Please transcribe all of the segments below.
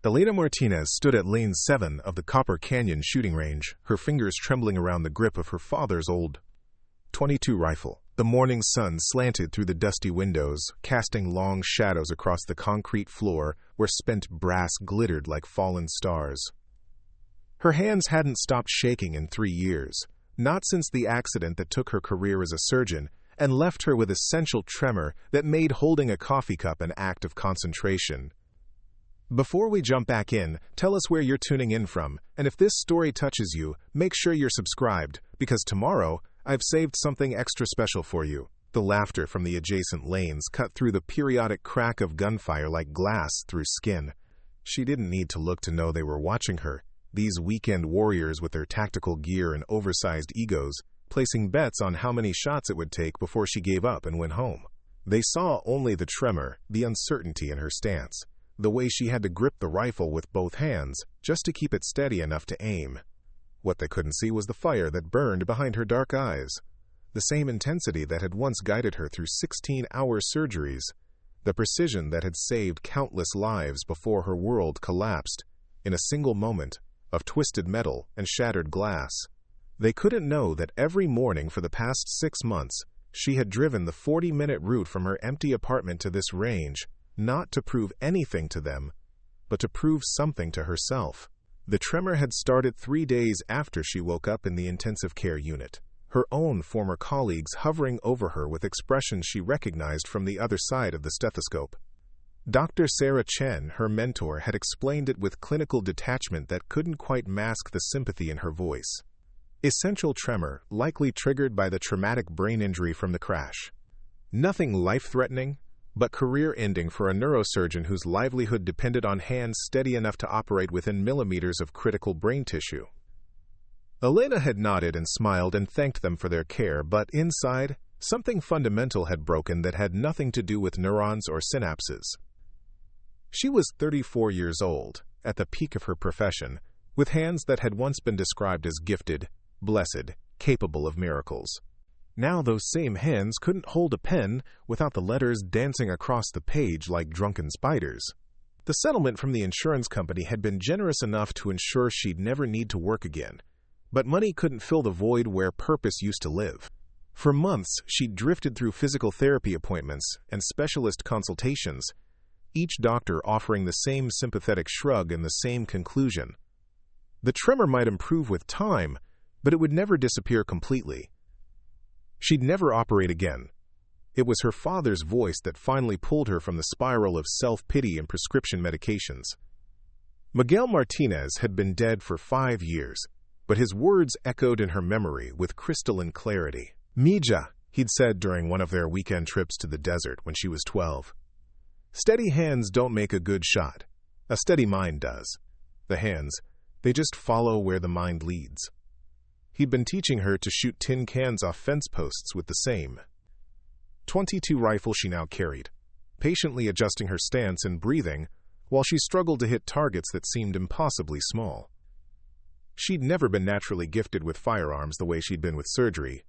Elena Martinez stood at Lane 7 of the Copper Canyon shooting range, her fingers trembling around the grip of her father's old .22 rifle. The morning sun slanted through the dusty windows, casting long shadows across the concrete floor where spent brass glittered like fallen stars. Her hands hadn't stopped shaking in 3 years, not since the accident that took her career as a surgeon and left her with essential tremor that made holding a coffee cup an act of concentration. Before we jump back in, tell us where you're tuning in from, and if this story touches you, make sure you're subscribed, because tomorrow, I've saved something extra special for you. The laughter from the adjacent lanes cut through the periodic crack of gunfire like glass through skin. She didn't need to look to know they were watching her, these weekend warriors with their tactical gear and oversized egos, placing bets on how many shots it would take before she gave up and went home. They saw only the tremor, the uncertainty in her stance, the way she had to grip the rifle with both hands just to keep it steady enough to aim. What they couldn't see was the fire that burned behind her dark eyes, the same intensity that had once guided her through 16-hour surgeries, the precision that had saved countless lives before her world collapsed in a single moment of twisted metal and shattered glass. They couldn't know that every morning for the past 6 months, she had driven the 40-minute route from her empty apartment to this range, not to prove anything to them, but to prove something to herself. The tremor had started 3 days after she woke up in the intensive care unit, her own former colleagues hovering over her with expressions she recognized from the other side of the stethoscope. Dr. Sarah Chen, her mentor, had explained it with clinical detachment that couldn't quite mask the sympathy in her voice. Essential tremor, likely triggered by the traumatic brain injury from the crash. Nothing life-threatening, but career-ending for a neurosurgeon whose livelihood depended on hands steady enough to operate within millimeters of critical brain tissue. Elena had nodded and smiled and thanked them for their care, but inside, something fundamental had broken that had nothing to do with neurons or synapses. She was 34 years old, at the peak of her profession, with hands that had once been described as gifted, blessed, capable of miracles. Now those same hands couldn't hold a pen without the letters dancing across the page like drunken spiders. The settlement from the insurance company had been generous enough to ensure she'd never need to work again, but money couldn't fill the void where purpose used to live. For months, she'd drifted through physical therapy appointments and specialist consultations, each doctor offering the same sympathetic shrug and the same conclusion. The tremor might improve with time, but it would never disappear completely. She'd never operate again. It was her father's voice that finally pulled her from the spiral of self-pity and prescription medications. Miguel Martinez had been dead for 5 years, but his words echoed in her memory with crystalline clarity. "Mija," he'd said during one of their weekend trips to the desert when she was 12. "Steady hands don't make a good shot. A steady mind does. The hands, they just follow where the mind leads." He'd been teaching her to shoot tin cans off fence posts with the same .22 rifle she now carried, patiently adjusting her stance and breathing while she struggled to hit targets that seemed impossibly small. She'd never been naturally gifted with firearms the way she'd been with surgery,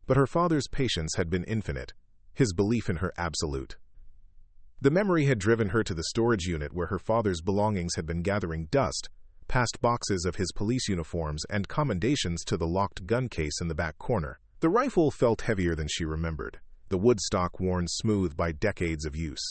but her father's patience had been infinite, his belief in her absolute. The memory had driven her to the storage unit where her father's belongings had been gathering dust, past boxes of his police uniforms and commendations to the locked gun case in the back corner. The rifle felt heavier than she remembered, the wood stock worn smooth by decades of use,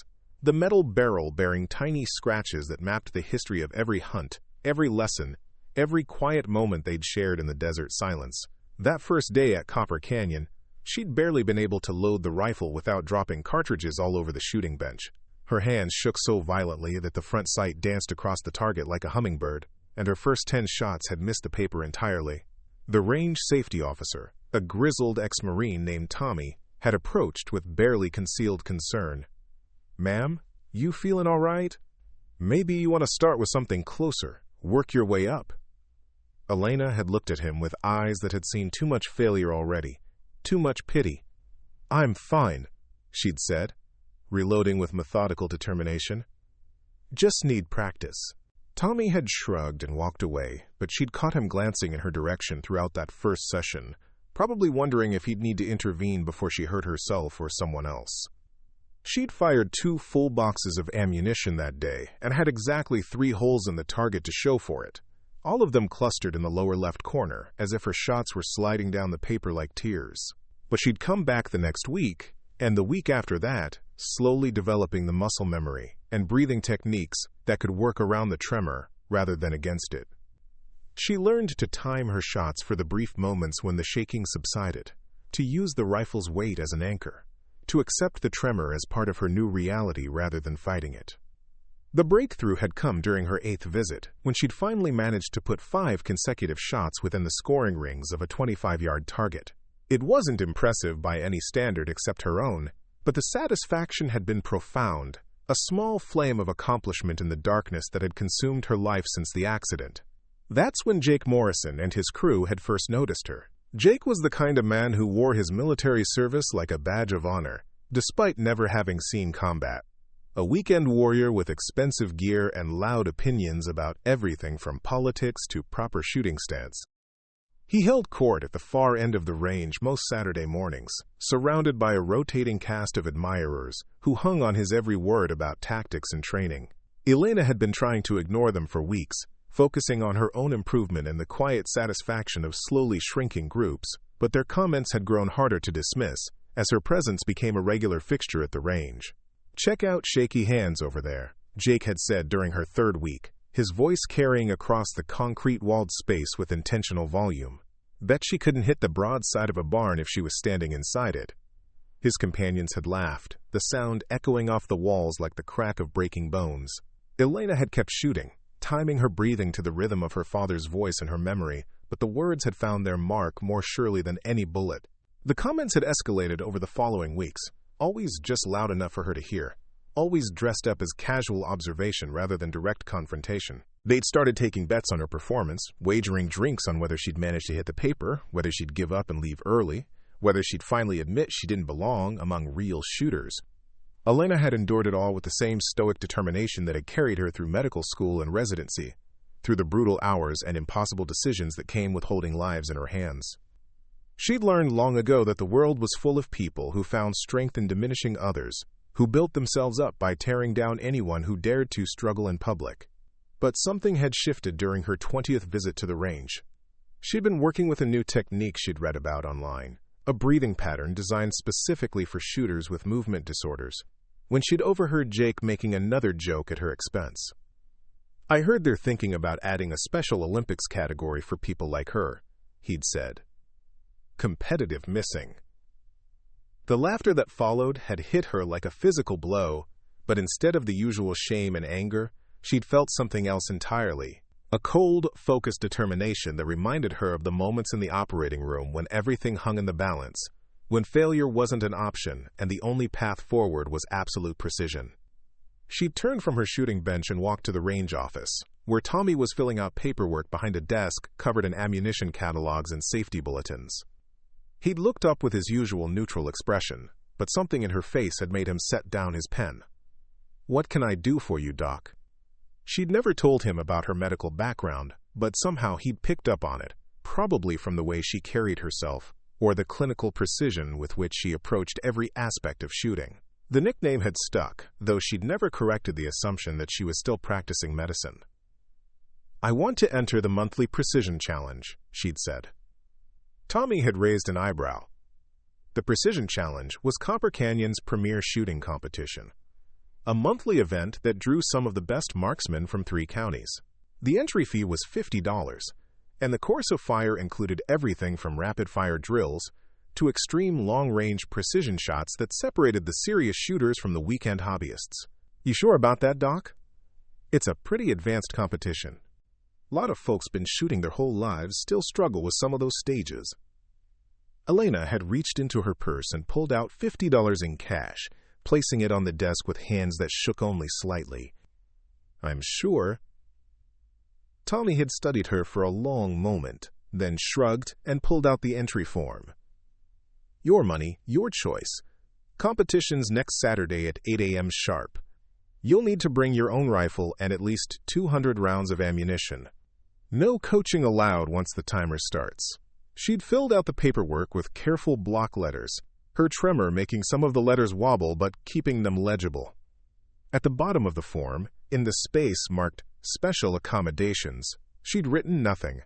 the metal barrel bearing tiny scratches that mapped the history of every hunt, every lesson, every quiet moment they'd shared in the desert silence. That first day at Copper Canyon, she'd barely been able to load the rifle without dropping cartridges all over the shooting bench. Her hands shook so violently that the front sight danced across the target like a hummingbird, and her first 10 shots had missed the paper entirely. The range safety officer, a grizzled ex-Marine named Tommy, had approached with barely concealed concern. "Ma'am, you feeling all right? Maybe you want to start with something closer, work your way up." Elena had looked at him with eyes that had seen too much failure already, too much pity. "I'm fine," she'd said, reloading with methodical determination. "Just need practice." Tommy had shrugged and walked away, but she'd caught him glancing in her direction throughout that first session, probably wondering if he'd need to intervene before she hurt herself or someone else. She'd fired 2 full boxes of ammunition that day and had exactly 3 holes in the target to show for it, all of them clustered in the lower left corner, as if her shots were sliding down the paper like tears. But she'd come back the next week, and the week after that, slowly developing the muscle memory and breathing techniques that could work around the tremor rather than against it. She learned to time her shots for the brief moments when the shaking subsided, to use the rifle's weight as an anchor, to accept the tremor as part of her new reality rather than fighting it. The breakthrough had come during her 8th visit, when she'd finally managed to put 5 consecutive shots within the scoring rings of a 25-yard target. It wasn't impressive by any standard except her own, but the satisfaction had been profound, a small flame of accomplishment in the darkness that had consumed her life since the accident. That's when Jake Morrison and his crew had first noticed her. Jake was the kind of man who wore his military service like a badge of honor, despite never having seen combat. A weekend warrior with expensive gear and loud opinions about everything from politics to proper shooting stance. He held court at the far end of the range most Saturday mornings, surrounded by a rotating cast of admirers who hung on his every word about tactics and training. Elena had been trying to ignore them for weeks, focusing on her own improvement and the quiet satisfaction of slowly shrinking groups, but their comments had grown harder to dismiss as her presence became a regular fixture at the range. "Check out Shaky hands over there," Jake had said during her 3rd week, his voice carrying across the concrete-walled space with intentional volume. Bet she couldn't hit the broad side of a barn if she was standing inside it. His companions had laughed, the sound echoing off the walls like the crack of breaking bones. Elena had kept shooting, timing her breathing to the rhythm of her father's voice in her memory, but the words had found their mark more surely than any bullet. The comments had escalated over the following weeks, always just loud enough for her to hear, always dressed up as casual observation rather than direct confrontation. They'd started taking bets on her performance, wagering drinks on whether she'd manage to hit the paper, whether she'd give up and leave early, whether she'd finally admit she didn't belong among real shooters. Elena had endured it all with the same stoic determination that had carried her through medical school and residency, through the brutal hours and impossible decisions that came with holding lives in her hands. She'd learned long ago that the world was full of people who found strength in diminishing others, who built themselves up by tearing down anyone who dared to struggle in public. But something had shifted during her 20th visit to the range. She'd been working with a new technique she'd read about online, a breathing pattern designed specifically for shooters with movement disorders, when she'd overheard Jake making another joke at her expense. "I heard they're thinking about adding a Special Olympics category for people like her," he'd said. Competitive missing. The laughter that followed had hit her like a physical blow, but instead of the usual shame and anger, she'd felt something else entirely. A cold, focused determination that reminded her of the moments in the operating room when everything hung in the balance, when failure wasn't an option and the only path forward was absolute precision. She'd turned from her shooting bench and walked to the range office, where Tommy was filling out paperwork behind a desk covered in ammunition catalogs and safety bulletins. He'd looked up with his usual neutral expression, but something in her face had made him set down his pen. "What can I do for you, Doc?" She'd never told him about her medical background, but somehow he'd picked up on it, probably from the way she carried herself, or the clinical precision with which she approached every aspect of shooting. The nickname had stuck, though she'd never corrected the assumption that she was still practicing medicine. "I want to enter the monthly precision challenge," she'd said. Tommy had raised an eyebrow. The Precision Challenge was Copper Canyon's premier shooting competition, a monthly event that drew some of the best marksmen from 3 counties. The entry fee was $50, and the course of fire included everything from rapid-fire drills to extreme long-range precision shots that separated the serious shooters from the weekend hobbyists. "You sure about that, Doc?" "It's a pretty advanced competition. A lot of folks been shooting their whole lives still struggle with some of those stages." Elena had reached into her purse and pulled out $50 in cash, placing it on the desk with hands that shook only slightly. "I'm sure." Tommy had studied her for a long moment, then shrugged and pulled out the entry form. "Your money, your choice. Competition's next Saturday at 8 a.m. sharp. You'll need to bring your own rifle and at least 200 rounds of ammunition. No coaching allowed once the timer starts." She'd filled out the paperwork with careful block letters, her tremor making some of the letters wobble but keeping them legible. At the bottom of the form, in the space marked Special Accommodations, she'd written nothing.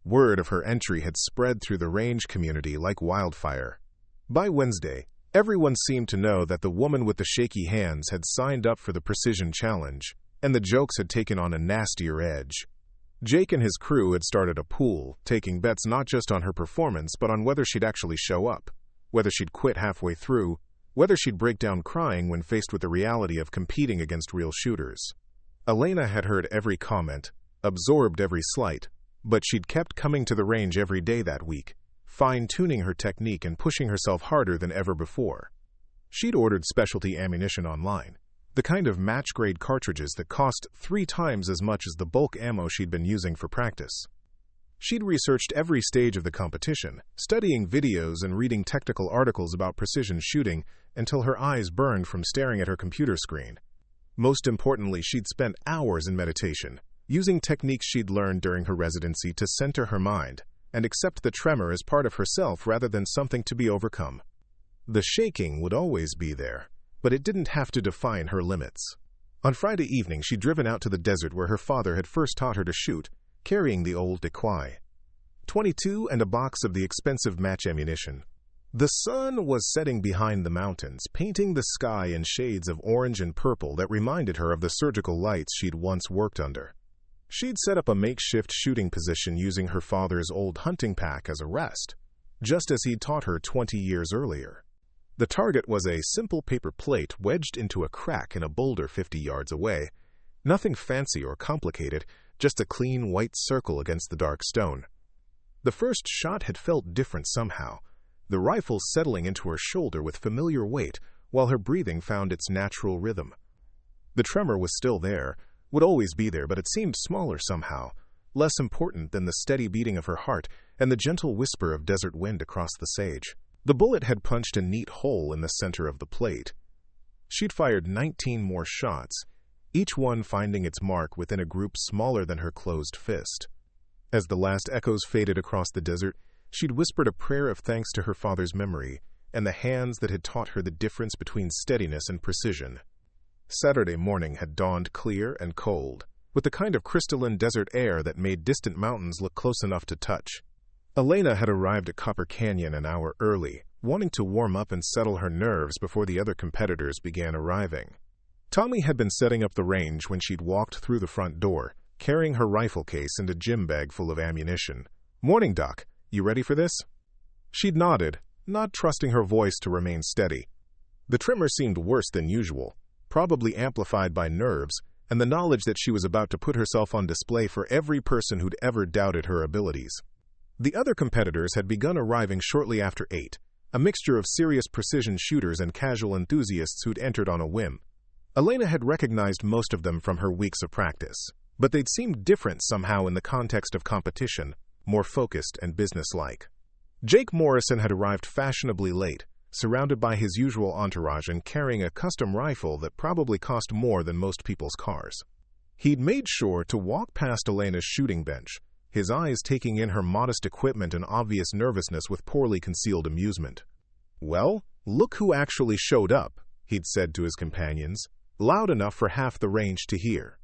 Word of her entry had spread through the range community like wildfire. By Wednesday, everyone seemed to know that the woman with the shaky hands had signed up for the precision challenge, and the jokes had taken on a nastier edge. Jake and his crew had started a pool, taking bets not just on her performance but on whether she'd actually show up, whether she'd quit halfway through, whether she'd break down crying when faced with the reality of competing against real shooters. Elena had heard every comment, absorbed every slight, but she'd kept coming to the range every day that week, fine-tuning her technique and pushing herself harder than ever before. She'd ordered specialty ammunition online, the kind of match-grade cartridges that cost 3 times as much as the bulk ammo she'd been using for practice. She'd researched every stage of the competition, studying videos and reading technical articles about precision shooting until her eyes burned from staring at her computer screen. Most importantly, she'd spent hours in meditation, using techniques she'd learned during her residency to center her mind and accept the tremor as part of herself rather than something to be overcome. The shaking would always be there, but it didn't have to define her limits. On Friday evening, she'd driven out to the desert where her father had first taught her to shoot, carrying the old decoy, .22 and a box of the expensive match ammunition. The sun was setting behind the mountains, painting the sky in shades of orange and purple that reminded her of the surgical lights she'd once worked under. She'd set up a makeshift shooting position using her father's old hunting pack as a rest, just as he'd taught her 20 years earlier. The target was a simple paper plate wedged into a crack in a boulder 50 yards away. Nothing fancy or complicated, just a clean white circle against the dark stone. The first shot had felt different somehow, the rifle settling into her shoulder with familiar weight while her breathing found its natural rhythm. The tremor was still there, would always be there, but it seemed smaller somehow, less important than the steady beating of her heart and the gentle whisper of desert wind across the sage. The bullet had punched a neat hole in the center of the plate. She'd fired 19 more shots, each one finding its mark within a group smaller than her closed fist. As the last echoes faded across the desert, she'd whispered a prayer of thanks to her father's memory and the hands that had taught her the difference between steadiness and precision. Saturday morning had dawned clear and cold, with the kind of crystalline desert air that made distant mountains look close enough to touch. Elena had arrived at Copper Canyon an hour early, wanting to warm up and settle her nerves before the other competitors began arriving. Tommy had been setting up the range when she'd walked through the front door, carrying her rifle case and a gym bag full of ammunition. "Morning, Doc. You ready for this?" She'd nodded, not trusting her voice to remain steady. The tremor seemed worse than usual, probably amplified by nerves and the knowledge that she was about to put herself on display for every person who'd ever doubted her abilities. The other competitors had begun arriving shortly after 8, a mixture of serious precision shooters and casual enthusiasts who'd entered on a whim. Elena had recognized most of them from her weeks of practice, but they'd seemed different somehow in the context of competition, more focused and businesslike. Jake Morrison had arrived fashionably late, surrounded by his usual entourage and carrying a custom rifle that probably cost more than most people's cars. He'd made sure to walk past Elena's shooting bench, his eyes taking in her modest equipment and obvious nervousness with poorly concealed amusement. "Well, look who actually showed up," he'd said to his companions, loud enough for half the range to hear.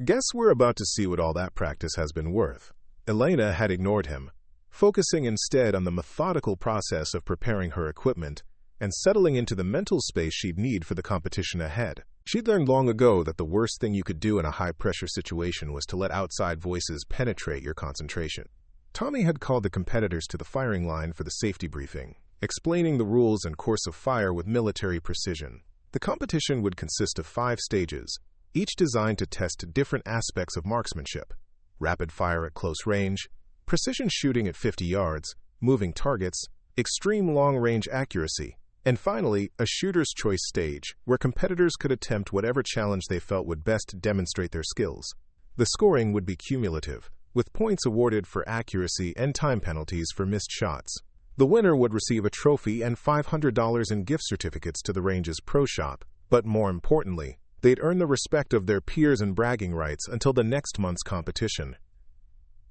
"Guess we're about to see what all that practice has been worth." Elena had ignored him, focusing instead on the methodical process of preparing her equipment and settling into the mental space she'd need for the competition ahead. She'd learned long ago that the worst thing you could do in a high-pressure situation was to let outside voices penetrate your concentration. Tommy had called the competitors to the firing line for the safety briefing, explaining the rules and course of fire with military precision. The competition would consist of 5 stages, each designed to test different aspects of marksmanship: rapid fire at close range, precision shooting at 50 yards, moving targets, extreme long-range accuracy, and finally, a shooter's choice stage, where competitors could attempt whatever challenge they felt would best demonstrate their skills. The scoring would be cumulative, with points awarded for accuracy and time penalties for missed shots. The winner would receive a trophy and $500 in gift certificates to the range's pro shop, but more importantly, they'd earn the respect of their peers and bragging rights until the next month's competition.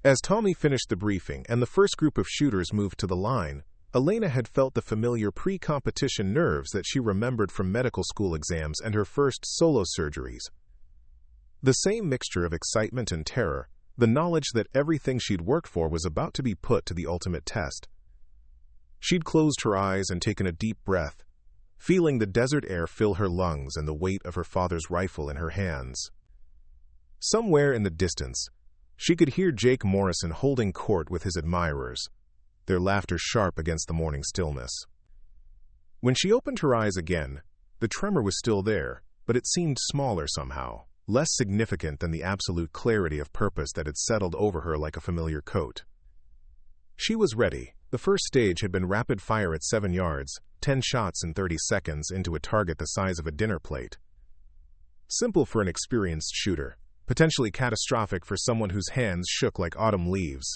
As Tommy finished the briefing and the first group of shooters moved to the line, Elena had felt the familiar pre-competition nerves that she remembered from medical school exams and her first solo surgeries. The same mixture of excitement and terror, the knowledge that everything she'd worked for was about to be put to the ultimate test. She'd closed her eyes and taken a deep breath, feeling the desert air fill her lungs and the weight of her father's rifle in her hands. Somewhere in the distance, she could hear Jake Morrison holding court with his admirers, their laughter sharp against the morning stillness. When she opened her eyes again, the tremor was still there, but it seemed smaller somehow, less significant than the absolute clarity of purpose that had settled over her like a familiar coat. She was ready. The first stage had been rapid fire at 7 yards, 10 shots in 30 seconds into a target the size of a dinner plate. Simple for an experienced shooter, potentially catastrophic for someone whose hands shook like autumn leaves.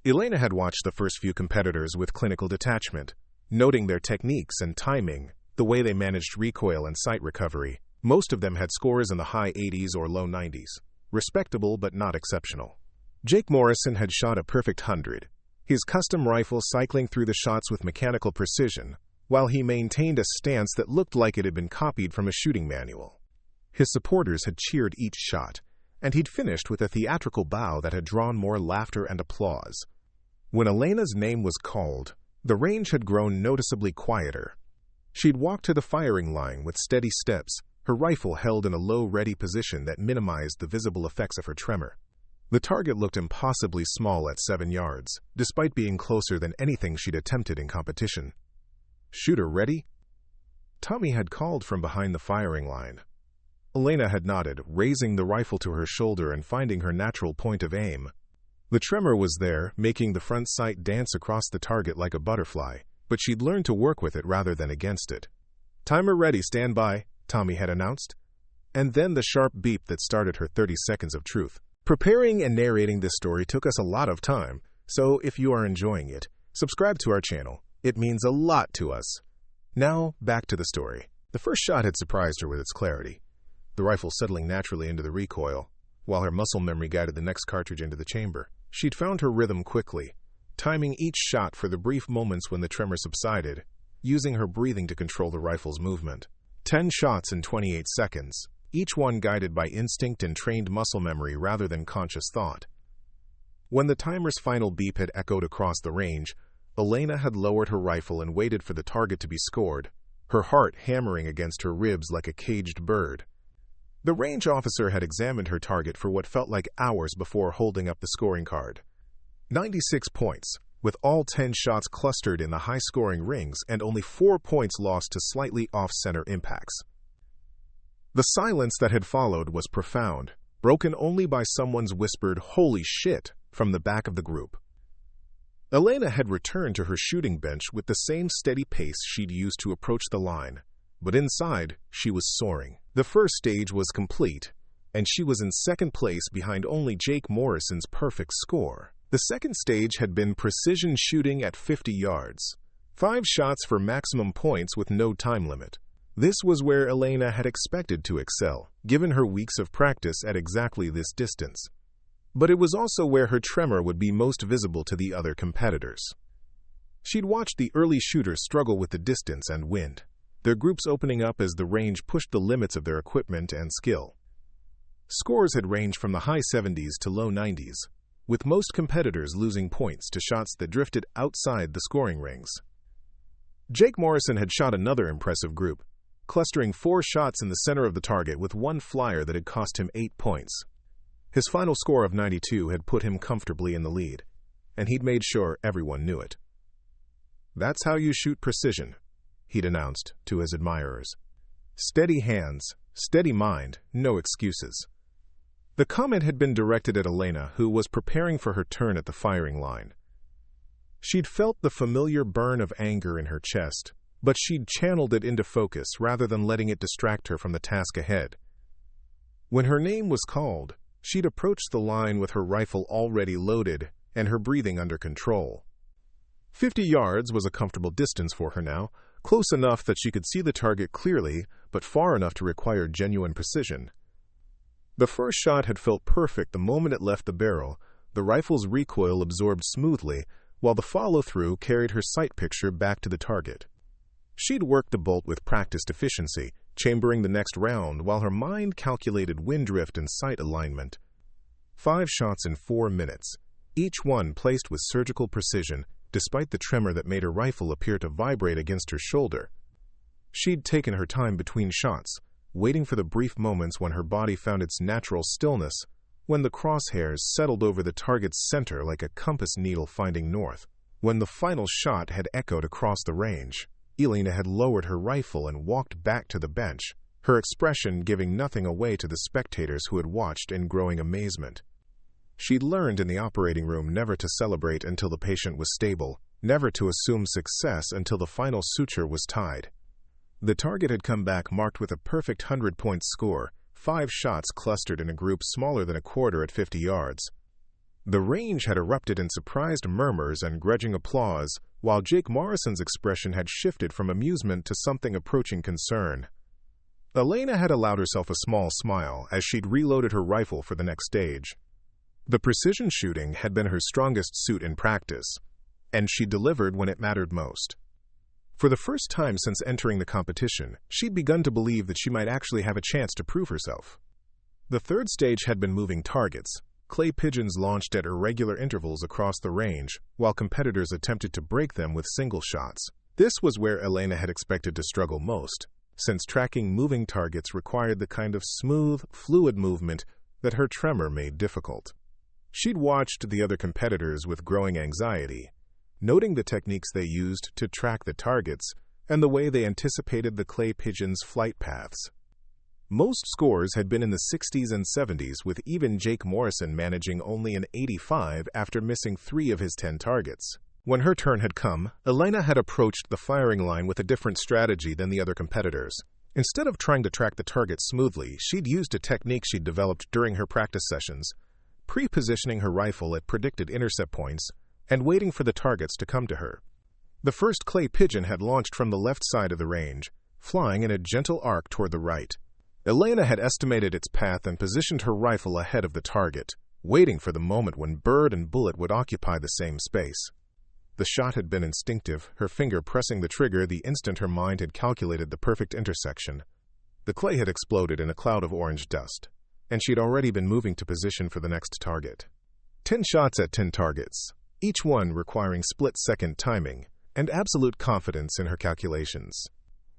Elena had watched the first few competitors with clinical detachment, noting their techniques and timing, the way they managed recoil and sight recovery. Most of them had scores in the high 80s or low 90s, respectable but not exceptional. Jake Morrison had shot a perfect 100, his custom rifle cycling through the shots with mechanical precision, while he maintained a stance that looked like it had been copied from a shooting manual. His supporters had cheered each shot, and he'd finished with a theatrical bow that had drawn more laughter and applause. When Elena's name was called, the range had grown noticeably quieter. She'd walked to the firing line with steady steps, her rifle held in a low, ready position that minimized the visible effects of her tremor. The target looked impossibly small at 7 yards, despite being closer than anything she'd attempted in competition. "Shooter ready?" Tommy had called from behind the firing line. Elena had nodded, raising the rifle to her shoulder and finding her natural point of aim. The tremor was there, making the front sight dance across the target like a butterfly, but she'd learned to work with it rather than against it. "Timer ready, stand by," Tommy had announced. And then the sharp beep that started her 30 seconds of truth. Preparing and narrating this story took us a lot of time, so if you are enjoying it, subscribe to our channel. It means a lot to us. Now, back to the story. The first shot had surprised her with its clarity, the rifle settling naturally into the recoil, while her muscle memory guided the next cartridge into the chamber. She'd found her rhythm quickly, timing each shot for the brief moments when the tremor subsided, using her breathing to control the rifle's movement. 10 shots in 28 seconds, each one guided by instinct and trained muscle memory rather than conscious thought. When the timer's final beep had echoed across the range, Elena had lowered her rifle and waited for the target to be scored, her heart hammering against her ribs like a caged bird. The range officer had examined her target for what felt like hours before holding up the scoring card. 96 points, with all 10 shots clustered in the high-scoring rings and only 4 points lost to slightly off-center impacts. The silence that had followed was profound, broken only by someone's whispered "Holy shit" from the back of the group. Elena had returned to her shooting bench with the same steady pace she'd used to approach the line, but inside, she was soaring. The first stage was complete, and she was in second place behind only Jake Morrison's perfect score. The second stage had been precision shooting at 50 yards, 5 shots for maximum points with no time limit. This was where Elena had expected to excel, given her weeks of practice at exactly this distance. But it was also where her tremor would be most visible to the other competitors. She'd watched the early shooters struggle with the distance and wind, their groups opening up as the range pushed the limits of their equipment and skill. Scores had ranged from the high 70s to low 90s, with most competitors losing points to shots that drifted outside the scoring rings. Jake Morrison had shot another impressive group, clustering 4 shots in the center of the target with one flyer that had cost him 8 points. His final score of 92 had put him comfortably in the lead, and he'd made sure everyone knew it. "That's how you shoot precision," he'd announced to his admirers. "Steady hands, steady mind, no excuses." The comment had been directed at Elena, who was preparing for her turn at the firing line. She'd felt the familiar burn of anger in her chest, but she'd channeled it into focus rather than letting it distract her from the task ahead. When her name was called, she'd approached the line with her rifle already loaded and her breathing under control. 50 yards was a comfortable distance for her now, close enough that she could see the target clearly, but far enough to require genuine precision. The first shot had felt perfect the moment it left the barrel, the rifle's recoil absorbed smoothly, while the follow-through carried her sight picture back to the target. She'd worked the bolt with practiced efficiency, chambering the next round while her mind calculated wind drift and sight alignment. 5 shots in 4 minutes, each one placed with surgical precision, despite the tremor that made her rifle appear to vibrate against her shoulder. She'd taken her time between shots, waiting for the brief moments when her body found its natural stillness, when the crosshairs settled over the target's center like a compass needle finding north. When the final shot had echoed across the range, Elena had lowered her rifle and walked back to the bench, her expression giving nothing away to the spectators who had watched in growing amazement. She'd learned in the operating room never to celebrate until the patient was stable, never to assume success until the final suture was tied. The target had come back marked with a perfect 100-point score, 5 shots clustered in a group smaller than a quarter at 50 yards. The range had erupted in surprised murmurs and grudging applause, while Jake Morrison's expression had shifted from amusement to something approaching concern. Elena had allowed herself a small smile as she'd reloaded her rifle for the next stage. The precision shooting had been her strongest suit in practice, and she delivered when it mattered most. For the first time since entering the competition, she'd begun to believe that she might actually have a chance to prove herself. The third stage had been moving targets, clay pigeons launched at irregular intervals across the range, while competitors attempted to break them with single shots. This was where Elena had expected to struggle most, since tracking moving targets required the kind of smooth, fluid movement that her tremor made difficult. She'd watched the other competitors with growing anxiety, noting the techniques they used to track the targets and the way they anticipated the clay pigeons' flight paths. Most scores had been in the 60s and 70s, with even Jake Morrison managing only an 85 after missing 3 of his 10 targets. When her turn had come, Elena had approached the firing line with a different strategy than the other competitors. Instead of trying to track the target smoothly, she'd used a technique she'd developed during her practice sessions, pre-positioning her rifle at predicted intercept points and waiting for the targets to come to her. The first clay pigeon had launched from the left side of the range, flying in a gentle arc toward the right. Elena had estimated its path and positioned her rifle ahead of the target, waiting for the moment when bird and bullet would occupy the same space. The shot had been instinctive, her finger pressing the trigger the instant her mind had calculated the perfect intersection. The clay had exploded in a cloud of orange dust, and she'd already been moving to position for the next target. 10 shots at 10 targets, each one requiring split-second timing and absolute confidence in her calculations.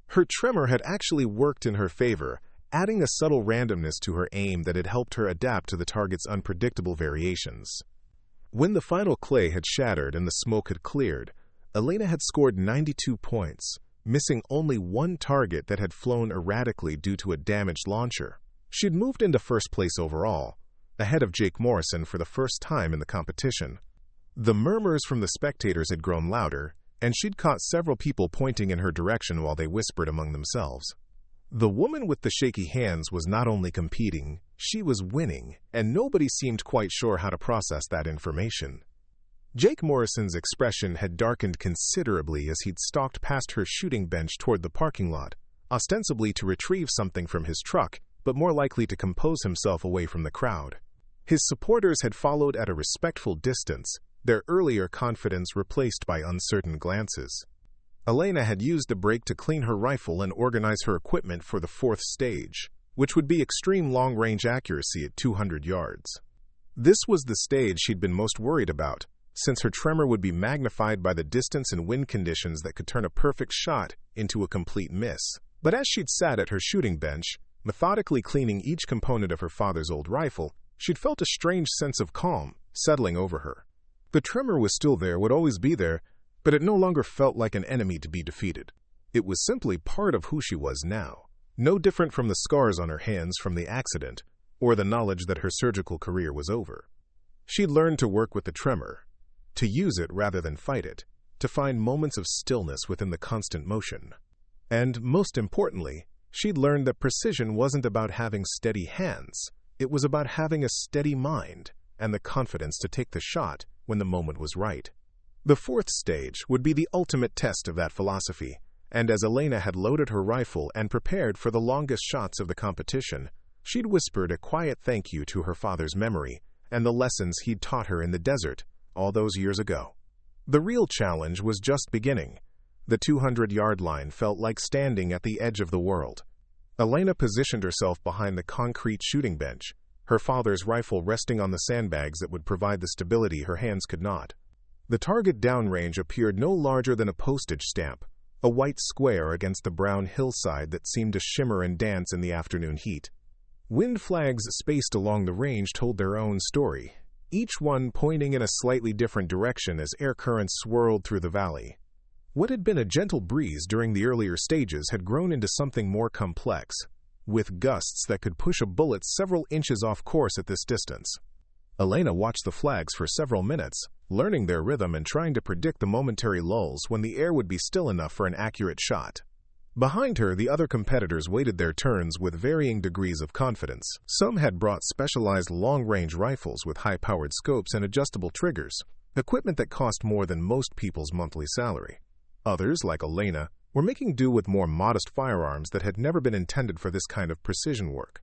Her tremor had actually worked in her favor, adding a subtle randomness to her aim that had helped her adapt to the target's unpredictable variations. When the final clay had shattered and the smoke had cleared, Elena had scored 92 points, missing only 1 target that had flown erratically due to a damaged launcher. She'd moved into first place overall, ahead of Jake Morrison for the first time in the competition. The murmurs from the spectators had grown louder, and she'd caught several people pointing in her direction while they whispered among themselves. The woman with the shaky hands was not only competing, she was winning, and nobody seemed quite sure how to process that information. Jake Morrison's expression had darkened considerably as he'd stalked past her shooting bench toward the parking lot, ostensibly to retrieve something from his truck, but more likely to compose himself away from the crowd. His supporters had followed at a respectful distance, their earlier confidence replaced by uncertain glances. Elena had used the break to clean her rifle and organize her equipment for the 4th stage, which would be extreme long-range accuracy at 200 yards. This was the stage she'd been most worried about, since her tremor would be magnified by the distance and wind conditions that could turn a perfect shot into a complete miss. But as she'd sat at her shooting bench, methodically cleaning each component of her father's old rifle, she'd felt a strange sense of calm settling over her. The tremor was still there, would always be there, but it no longer felt like an enemy to be defeated. It was simply part of who she was now, no different from the scars on her hands from the accident, or the knowledge that her surgical career was over. She'd learned to work with the tremor, to use it rather than fight it, to find moments of stillness within the constant motion. And, most importantly, she'd learned that precision wasn't about having steady hands, it was about having a steady mind and the confidence to take the shot when the moment was right. The 4th stage would be the ultimate test of that philosophy, and as Elena had loaded her rifle and prepared for the longest shots of the competition, she'd whispered a quiet thank you to her father's memory and the lessons he'd taught her in the desert all those years ago. The real challenge was just beginning. The 200-yard line felt like standing at the edge of the world. Elena positioned herself behind the concrete shooting bench, her father's rifle resting on the sandbags that would provide the stability her hands could not. The target downrange appeared no larger than a postage stamp, a white square against the brown hillside that seemed to shimmer and dance in the afternoon heat. Wind flags spaced along the range told their own story, each one pointing in a slightly different direction as air currents swirled through the valley. What had been a gentle breeze during the earlier stages had grown into something more complex, with gusts that could push a bullet several inches off course at this distance. Elena watched the flags for several minutes, learning their rhythm and trying to predict the momentary lulls when the air would be still enough for an accurate shot. Behind her, the other competitors waited their turns with varying degrees of confidence. Some had brought specialized long-range rifles with high-powered scopes and adjustable triggers, equipment that cost more than most people's monthly salary. Others, like Elena, were making do with more modest firearms that had never been intended for this kind of precision work.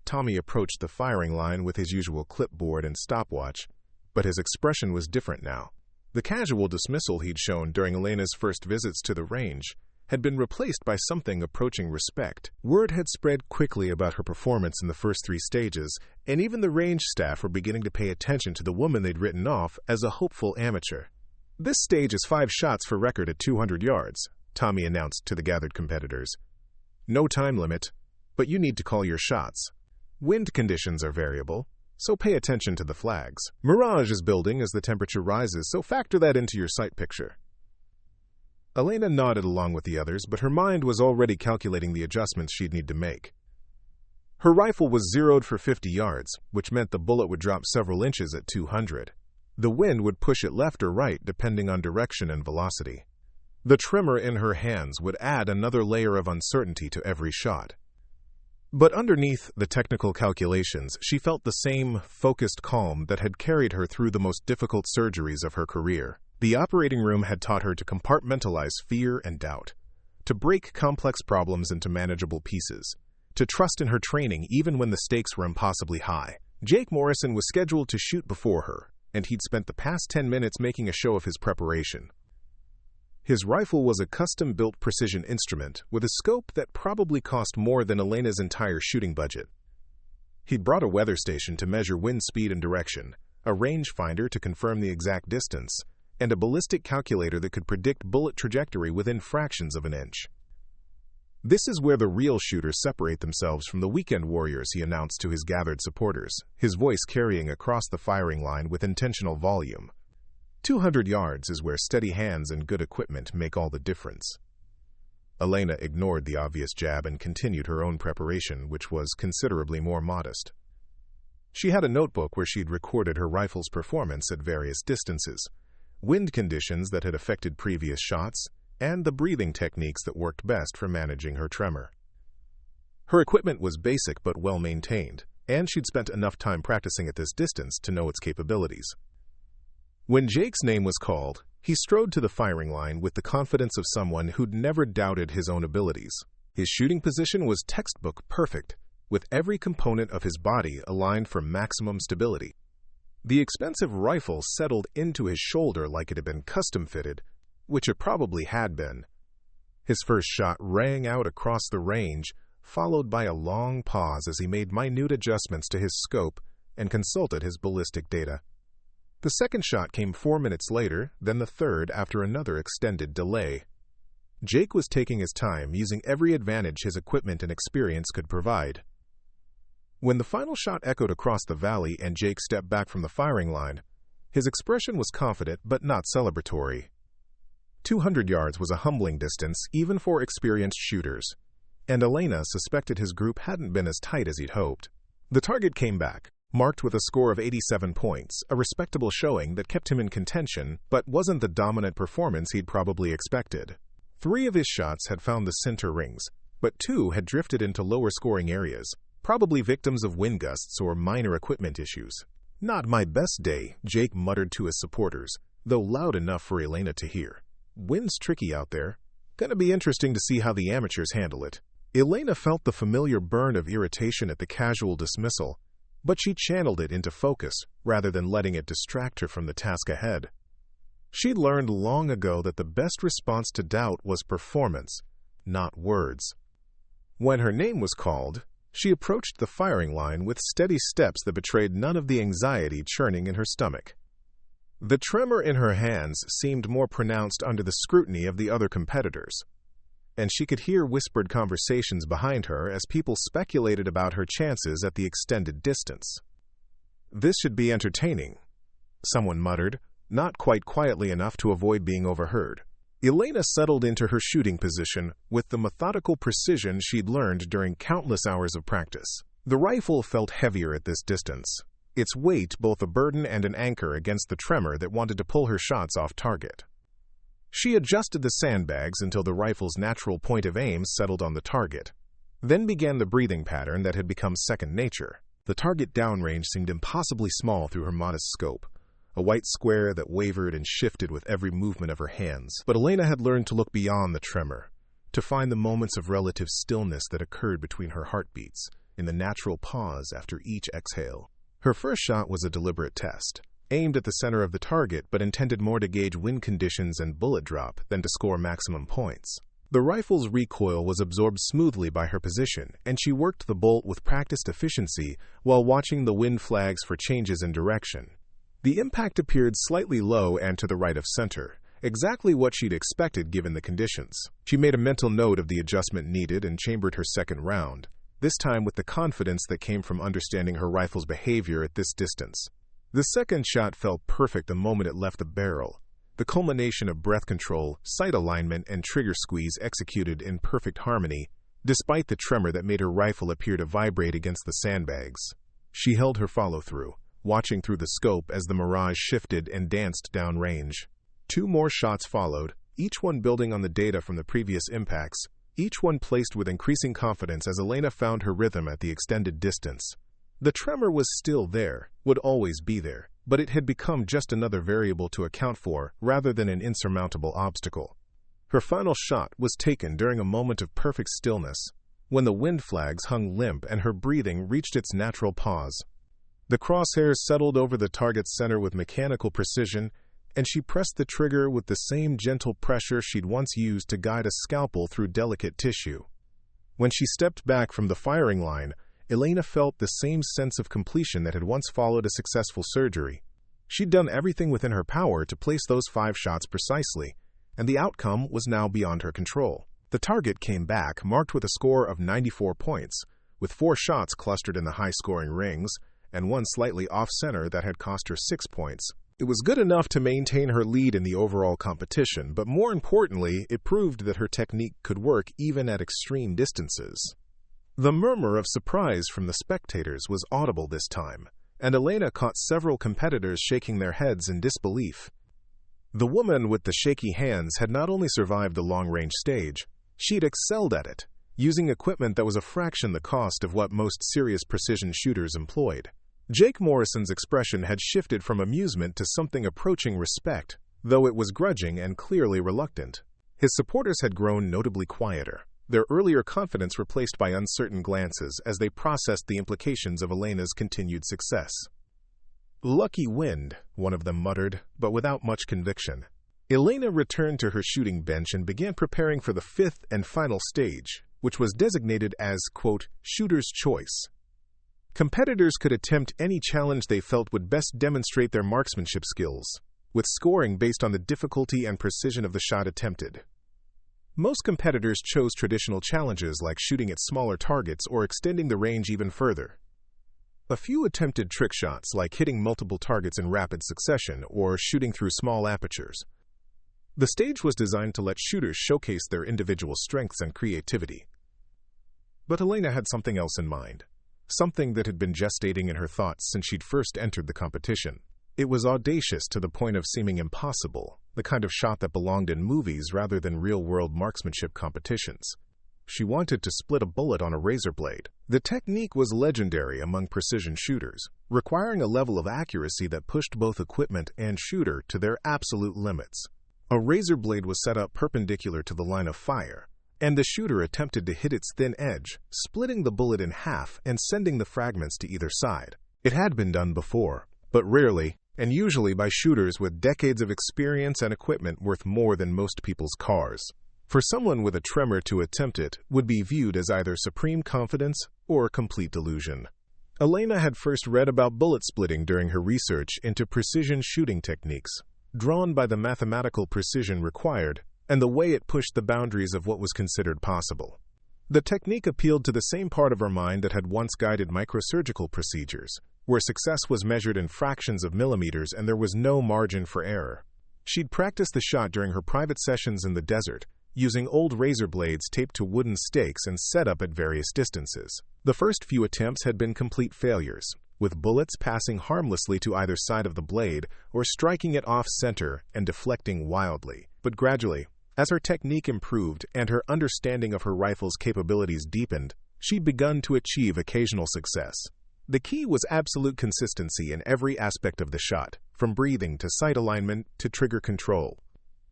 Tommy approached the firing line with his usual clipboard and stopwatch, but his expression was different now. The casual dismissal he'd shown during Elena's first visits to the range had been replaced by something approaching respect. Word had spread quickly about her performance in the first 3 stages, and even the range staff were beginning to pay attention to the woman they'd written off as a hopeful amateur. "This stage is 5 shots for record at 200 yards, Tommy announced to the gathered competitors. "No time limit, but you need to call your shots. Wind conditions are variable, so pay attention to the flags. Mirage is building as the temperature rises, so factor that into your sight picture." Elena nodded along with the others, but her mind was already calculating the adjustments she'd need to make. Her rifle was zeroed for 50 yards, which meant the bullet would drop several inches at 200. The wind would push it left or right depending on direction and velocity. The tremor in her hands would add another layer of uncertainty to every shot. But underneath the technical calculations, she felt the same focused calm that had carried her through the most difficult surgeries of her career. The operating room had taught her to compartmentalize fear and doubt, to break complex problems into manageable pieces, to trust in her training even when the stakes were impossibly high. Jake Morrison was scheduled to shoot before her, and he'd spent the past 10 minutes making a show of his preparation. His rifle was a custom-built precision instrument with a scope that probably cost more than Elena's entire shooting budget. He'd brought a weather station to measure wind speed and direction, a rangefinder to confirm the exact distance, and a ballistic calculator that could predict bullet trajectory within fractions of an inch. "This is where the real shooters separate themselves from the weekend warriors," he announced to his gathered supporters, his voice carrying across the firing line with intentional volume. 200 yards is where steady hands and good equipment make all the difference." Elena ignored the obvious jab and continued her own preparation, which was considerably more modest. She had a notebook where she'd recorded her rifle's performance at various distances, wind conditions that had affected previous shots, and the breathing techniques that worked best for managing her tremor. Her equipment was basic but well-maintained, and she'd spent enough time practicing at this distance to know its capabilities. When Jake's name was called, he strode to the firing line with the confidence of someone who'd never doubted his own abilities. His shooting position was textbook perfect, with every component of his body aligned for maximum stability. The expensive rifle settled into his shoulder like it had been custom-fitted, which it probably had been. His first shot rang out across the range, followed by a long pause as he made minute adjustments to his scope and consulted his ballistic data. The second shot came 4 minutes later, then the third after another extended delay. Jake was taking his time, using every advantage his equipment and experience could provide. When the final shot echoed across the valley and Jake stepped back from the firing line, his expression was confident but not celebratory. 200 yards was a humbling distance even for experienced shooters, and Elena suspected his group hadn't been as tight as he'd hoped. The target came back, marked with a score of 87 points, a respectable showing that kept him in contention, but wasn't the dominant performance he'd probably expected. 3 of his shots had found the center rings, but 2 had drifted into lower-scoring areas, probably victims of wind gusts or minor equipment issues. "Not my best day," Jake muttered to his supporters, though loud enough for Elena to hear. "Wind's tricky out there. Gonna be interesting to see how the amateurs handle it." Elena felt the familiar burn of irritation at the casual dismissal, but she channeled it into focus rather than letting it distract her from the task ahead. She'd learned long ago that the best response to doubt was performance, not words. When her name was called, she approached the firing line with steady steps that betrayed none of the anxiety churning in her stomach. The tremor in her hands seemed more pronounced under the scrutiny of the other competitors, and she could hear whispered conversations behind her as people speculated about her chances at the extended distance. "This should be entertaining," someone muttered, not quite quietly enough to avoid being overheard. Elena settled into her shooting position with the methodical precision she'd learned during countless hours of practice. The rifle felt heavier at this distance, its weight both a burden and an anchor against the tremor that wanted to pull her shots off target. She adjusted the sandbags until the rifle's natural point of aim settled on the target, then began the breathing pattern that had become second nature. The target downrange seemed impossibly small through her modest scope, a white square that wavered and shifted with every movement of her hands. But Elena had learned to look beyond the tremor, to find the moments of relative stillness that occurred between her heartbeats, in the natural pause after each exhale. Her first shot was a deliberate test, aimed at the center of the target but intended more to gauge wind conditions and bullet drop than to score maximum points. The rifle's recoil was absorbed smoothly by her position, and she worked the bolt with practiced efficiency while watching the wind flags for changes in direction. The impact appeared slightly low and to the right of center, exactly what she'd expected given the conditions. She made a mental note of the adjustment needed and chambered her second round, this time with the confidence that came from understanding her rifle's behavior at this distance. The second shot felt perfect the moment it left the barrel, the culmination of breath control, sight alignment, and trigger squeeze executed in perfect harmony, despite the tremor that made her rifle appear to vibrate against the sandbags. She held her follow-through, watching through the scope as the mirage shifted and danced downrange. 2 more shots followed, each one building on the data from the previous impacts, each one placed with increasing confidence as Elena found her rhythm at the extended distance. The tremor was still there, would always be there, but it had become just another variable to account for rather than an insurmountable obstacle. Her final shot was taken during a moment of perfect stillness, when the wind flags hung limp and her breathing reached its natural pause. The crosshairs settled over the target's center with mechanical precision, and she pressed the trigger with the same gentle pressure she'd once used to guide a scalpel through delicate tissue. When she stepped back from the firing line, Elena felt the same sense of completion that had once followed a successful surgery. She'd done everything within her power to place those 5 shots precisely, and the outcome was now beyond her control. The target came back, marked with a score of 94 points, with 4 shots clustered in the high-scoring rings, and one slightly off-center that had cost her 6 points. It was good enough to maintain her lead in the overall competition, but more importantly, it proved that her technique could work even at extreme distances. The murmur of surprise from the spectators was audible this time, and Elena caught several competitors shaking their heads in disbelief. The woman with the shaky hands had not only survived the long-range stage, she'd excelled at it, using equipment that was a fraction the cost of what most serious precision shooters employed. Jake Morrison's expression had shifted from amusement to something approaching respect, though it was grudging and clearly reluctant. His supporters had grown notably quieter, their earlier confidence replaced by uncertain glances as they processed the implications of Elena's continued success. "Lucky wind," one of them muttered, but without much conviction. Elena returned to her shooting bench and began preparing for the 5th and final stage, which was designated as, quote, shooter's choice. Competitors could attempt any challenge they felt would best demonstrate their marksmanship skills, with scoring based on the difficulty and precision of the shot attempted. Most competitors chose traditional challenges like shooting at smaller targets or extending the range even further. A few attempted trick shots like hitting multiple targets in rapid succession or shooting through small apertures. The stage was designed to let shooters showcase their individual strengths and creativity. But Elena had something else in mind. Something that had been gestating in her thoughts since she'd first entered the competition. It was audacious to the point of seeming impossible, the kind of shot that belonged in movies rather than real-world marksmanship competitions. She wanted to split a bullet on a razor blade. The technique was legendary among precision shooters, requiring a level of accuracy that pushed both equipment and shooter to their absolute limits. A razor blade was set up perpendicular to the line of fire, and the shooter attempted to hit its thin edge, splitting the bullet in half and sending the fragments to either side. It had been done before, but rarely, and usually by shooters with decades of experience and equipment worth more than most people's cars. For someone with a tremor to attempt it would be viewed as either supreme confidence or complete delusion. Elena had first read about bullet splitting during her research into precision shooting techniques, drawn by the mathematical precision required and the way it pushed the boundaries of what was considered possible. The technique appealed to the same part of her mind that had once guided microsurgical procedures, where success was measured in fractions of millimeters and there was no margin for error. She'd practiced the shot during her private sessions in the desert, using old razor blades taped to wooden stakes and set up at various distances. The first few attempts had been complete failures, with bullets passing harmlessly to either side of the blade or striking it off-center and deflecting wildly. But gradually, as her technique improved and her understanding of her rifle's capabilities deepened, she'd begun to achieve occasional success. The key was absolute consistency in every aspect of the shot, from breathing to sight alignment to trigger control.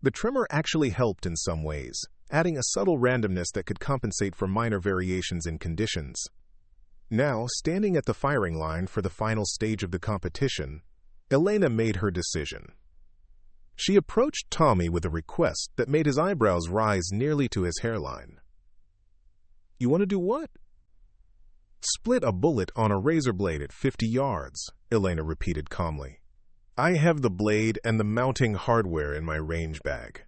The tremor actually helped in some ways, adding a subtle randomness that could compensate for minor variations in conditions. Now, standing at the firing line for the final stage of the competition, Elena made her decision. She approached Tommy with a request that made his eyebrows rise nearly to his hairline. "You want to do what?" "Split a bullet on a razor blade at 50 yards, Elena repeated calmly. "I have the blade and the mounting hardware in my range bag."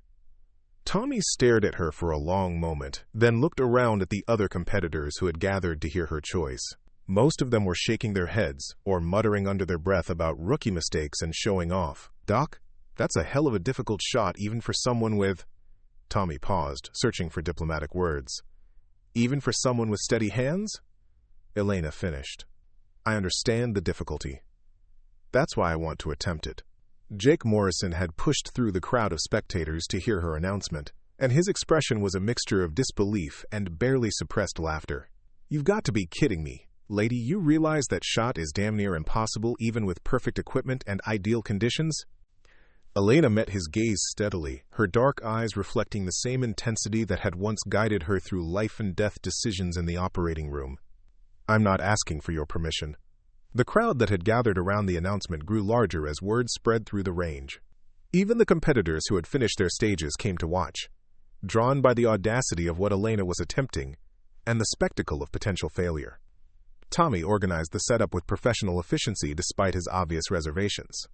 Tommy stared at her for a long moment, then looked around at the other competitors who had gathered to hear her choice. Most of them were shaking their heads or muttering under their breath about rookie mistakes and showing off. "Doc, that's a hell of a difficult shot even for someone with—" Tommy paused, searching for diplomatic words. "Even for someone with steady hands?" Elena finished. "I understand the difficulty. That's why I want to attempt it." Jake Morrison had pushed through the crowd of spectators to hear her announcement, and his expression was a mixture of disbelief and barely suppressed laughter. "You've got to be kidding me. Lady, you realize that shot is damn near impossible even with perfect equipment and ideal conditions?" Elena met his gaze steadily, her dark eyes reflecting the same intensity that had once guided her through life-and-death decisions in the operating room. "I'm not asking for your permission." The crowd that had gathered around the announcement grew larger as word spread through the range. Even the competitors who had finished their stages came to watch, drawn by the audacity of what Elena was attempting and the spectacle of potential failure. Tommy organized the setup with professional efficiency despite his obvious reservations.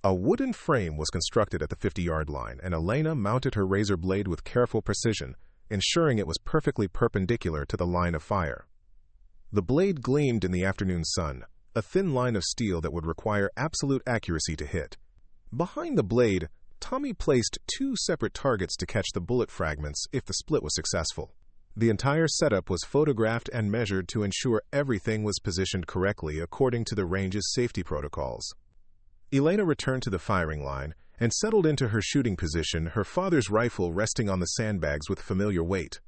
A wooden frame was constructed at the 50-yard line, and Elena mounted her razor blade with careful precision, ensuring it was perfectly perpendicular to the line of fire. The blade gleamed in the afternoon sun, a thin line of steel that would require absolute accuracy to hit. Behind the blade, Tommy placed 2 separate targets to catch the bullet fragments if the split was successful. The entire setup was photographed and measured to ensure everything was positioned correctly according to the range's safety protocols. Elena returned to the firing line and settled into her shooting position, her father's rifle resting on the sandbags with familiar weight.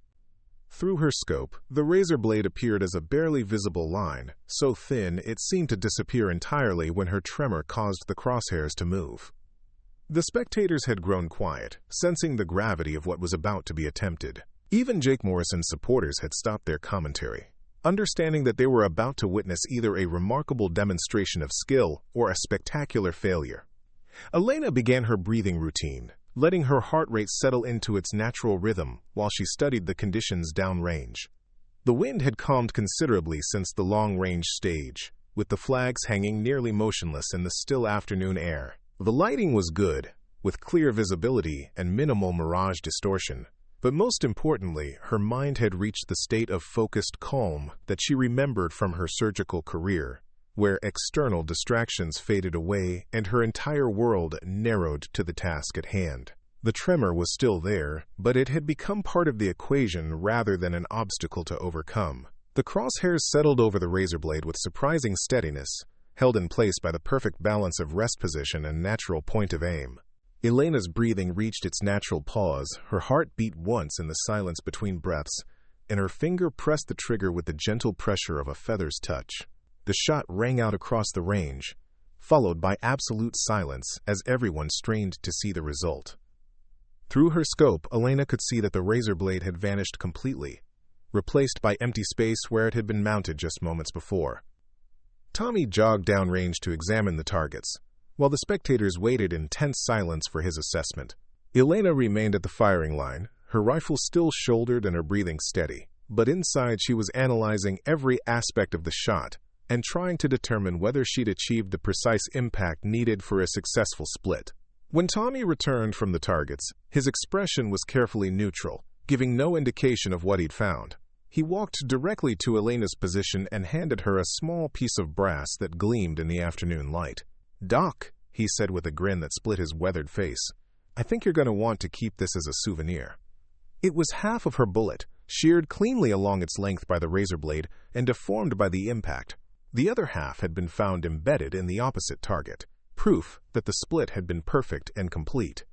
Through her scope, the razor blade appeared as a barely visible line, so thin it seemed to disappear entirely when her tremor caused the crosshairs to move. The spectators had grown quiet, sensing the gravity of what was about to be attempted. Even Jake Morrison's supporters had stopped their commentary, understanding that they were about to witness either a remarkable demonstration of skill or a spectacular failure. Elena began her breathing routine, letting her heart rate settle into its natural rhythm while she studied the conditions downrange. The wind had calmed considerably since the long-range stage, with the flags hanging nearly motionless in the still afternoon air. The lighting was good, with clear visibility and minimal mirage distortion. But most importantly, her mind had reached the state of focused calm that she remembered from her surgical career, where external distractions faded away and her entire world narrowed to the task at hand. The tremor was still there, but it had become part of the equation rather than an obstacle to overcome. The crosshairs settled over the razor blade with surprising steadiness, held in place by the perfect balance of rest position and natural point of aim. Elena's breathing reached its natural pause, her heart beat once in the silence between breaths, and her finger pressed the trigger with the gentle pressure of a feather's touch. The shot rang out across the range, followed by absolute silence as everyone strained to see the result. Through her scope, Elena could see that the razor blade had vanished completely, replaced by empty space where it had been mounted just moments before. Tommy jogged downrange to examine the targets, while the spectators waited in tense silence for his assessment. Elena remained at the firing line, her rifle still shouldered and her breathing steady. But inside she was analyzing every aspect of the shot and trying to determine whether she'd achieved the precise impact needed for a successful split. When Tommy returned from the targets, his expression was carefully neutral, giving no indication of what he'd found. He walked directly to Elena's position and handed her a small piece of brass that gleamed in the afternoon light. "Doc," he said with a grin that split his weathered face, "I think you're going to want to keep this as a souvenir." It was half of her bullet, sheared cleanly along its length by the razor blade and deformed by the impact. The other half had been found embedded in the opposite target, proof that the split had been perfect and complete.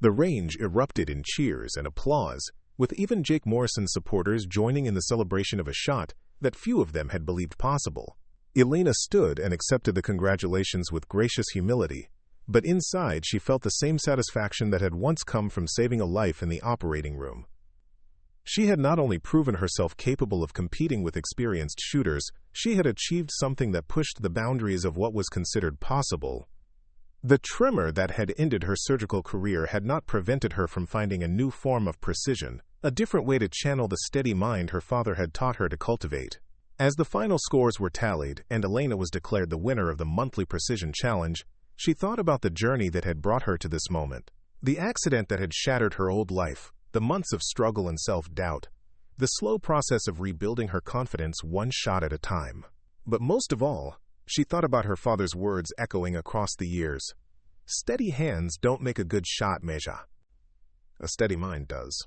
The range erupted in cheers and applause, with even Jake Morrison's supporters joining in the celebration of a shot that few of them had believed possible. Elena stood and accepted the congratulations with gracious humility, but inside she felt the same satisfaction that had once come from saving a life in the operating room. She had not only proven herself capable of competing with experienced shooters, she had achieved something that pushed the boundaries of what was considered possible. The tremor that had ended her surgical career had not prevented her from finding a new form of precision, a different way to channel the steady mind her father had taught her to cultivate. As the final scores were tallied and Elena was declared the winner of the monthly precision challenge, she thought about the journey that had brought her to this moment. The accident that had shattered her old life, the months of struggle and self-doubt, the slow process of rebuilding her confidence one shot at a time. But most of all, she thought about her father's words echoing across the years. "Steady hands don't make a good shot, Meja. A steady mind does."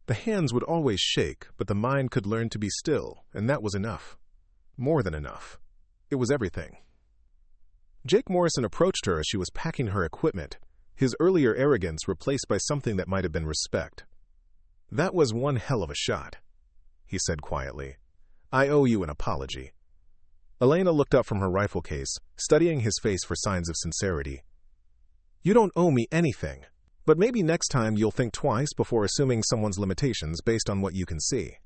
The hands would always shake, but the mind could learn to be still, and that was enough. More than enough. It was everything. Jake Morrison approached her as she was packing her equipment, his earlier arrogance replaced by something that might have been respect. "That was one hell of a shot," he said quietly. "I owe you an apology." Elena looked up from her rifle case, studying his face for signs of sincerity. "You don't owe me anything, but maybe next time you'll think twice before assuming someone's limitations based on what you can see."